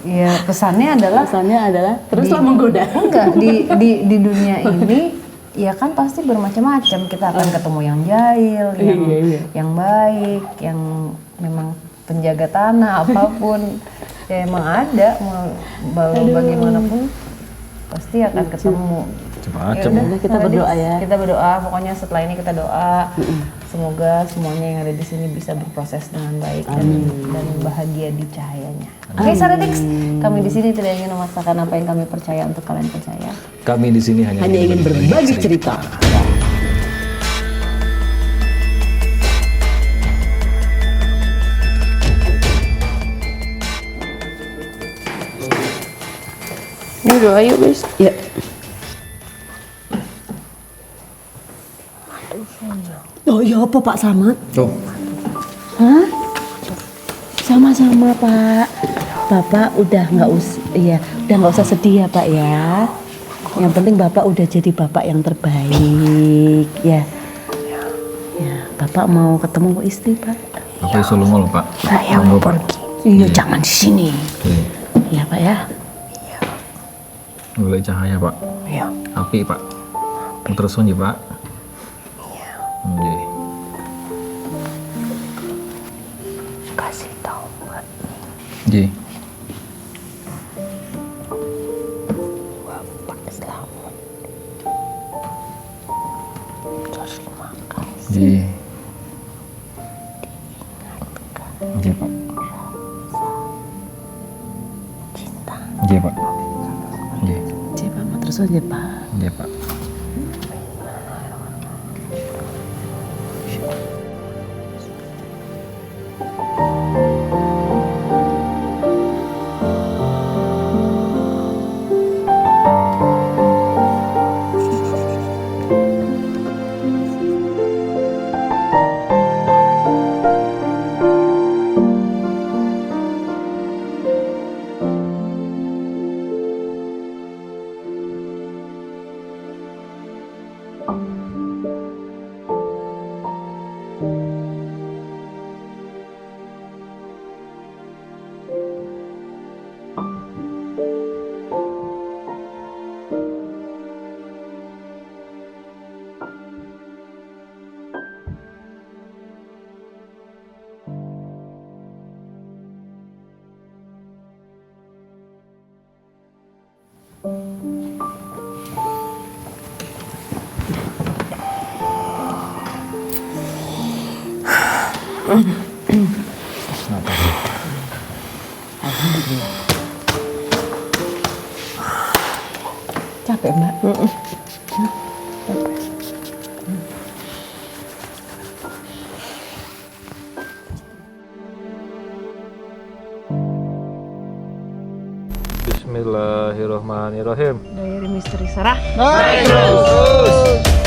Iya, pesannya adalah Pesannya adalah teruslah menggoda. enggak di dunia ini ya kan pasti bermacam-macam, kita akan ketemu yang jahil, yang baik, yang memang penjaga tanah apapun ya emang ada mau bagaimanapun pasti akan ketemu. Macam-macam. Ya udah, Kita berdoa ya. Kita berdoa, pokoknya setelah ini kita doa semoga semuanya yang ada di sini bisa berproses dengan baik dan bahagia di cahayanya. Oke, Saretics, kami di sini tidak ingin memaksakan apa yang kami percaya untuk kalian percaya. Kami di sini hanya Ingin berbagi cerita. Ini doa yuk guys. Ya. Oh iya apa Pak Slamet? Oh, Hah? Sama-sama Pak. Bapak udah nggak usah sedih ya Pak ya. Yang penting Bapak udah jadi bapak yang terbaik ya. Ya, Bapak mau ketemu istri Pak. apa isu lu ngomong, Pak? Saya mau pergi. Iya, jangan di sini. Iya Pak ya. Mulai cahaya, Pak. Iya. Api, Pak. Terus sunyi, Pak. Iya. Nggih. Kasih tahu buat Nggih. Bapak Slamet. Terima kasih. Nggih. Nggih, Pak. Cinta. Nggih, Pak. Nggih. Cek Pak, mau terus aja Pak. Nggih, Pak. Capek Mbak? Bismillahirrahmanirrahim. Dari misteri Sarah. Naik terus.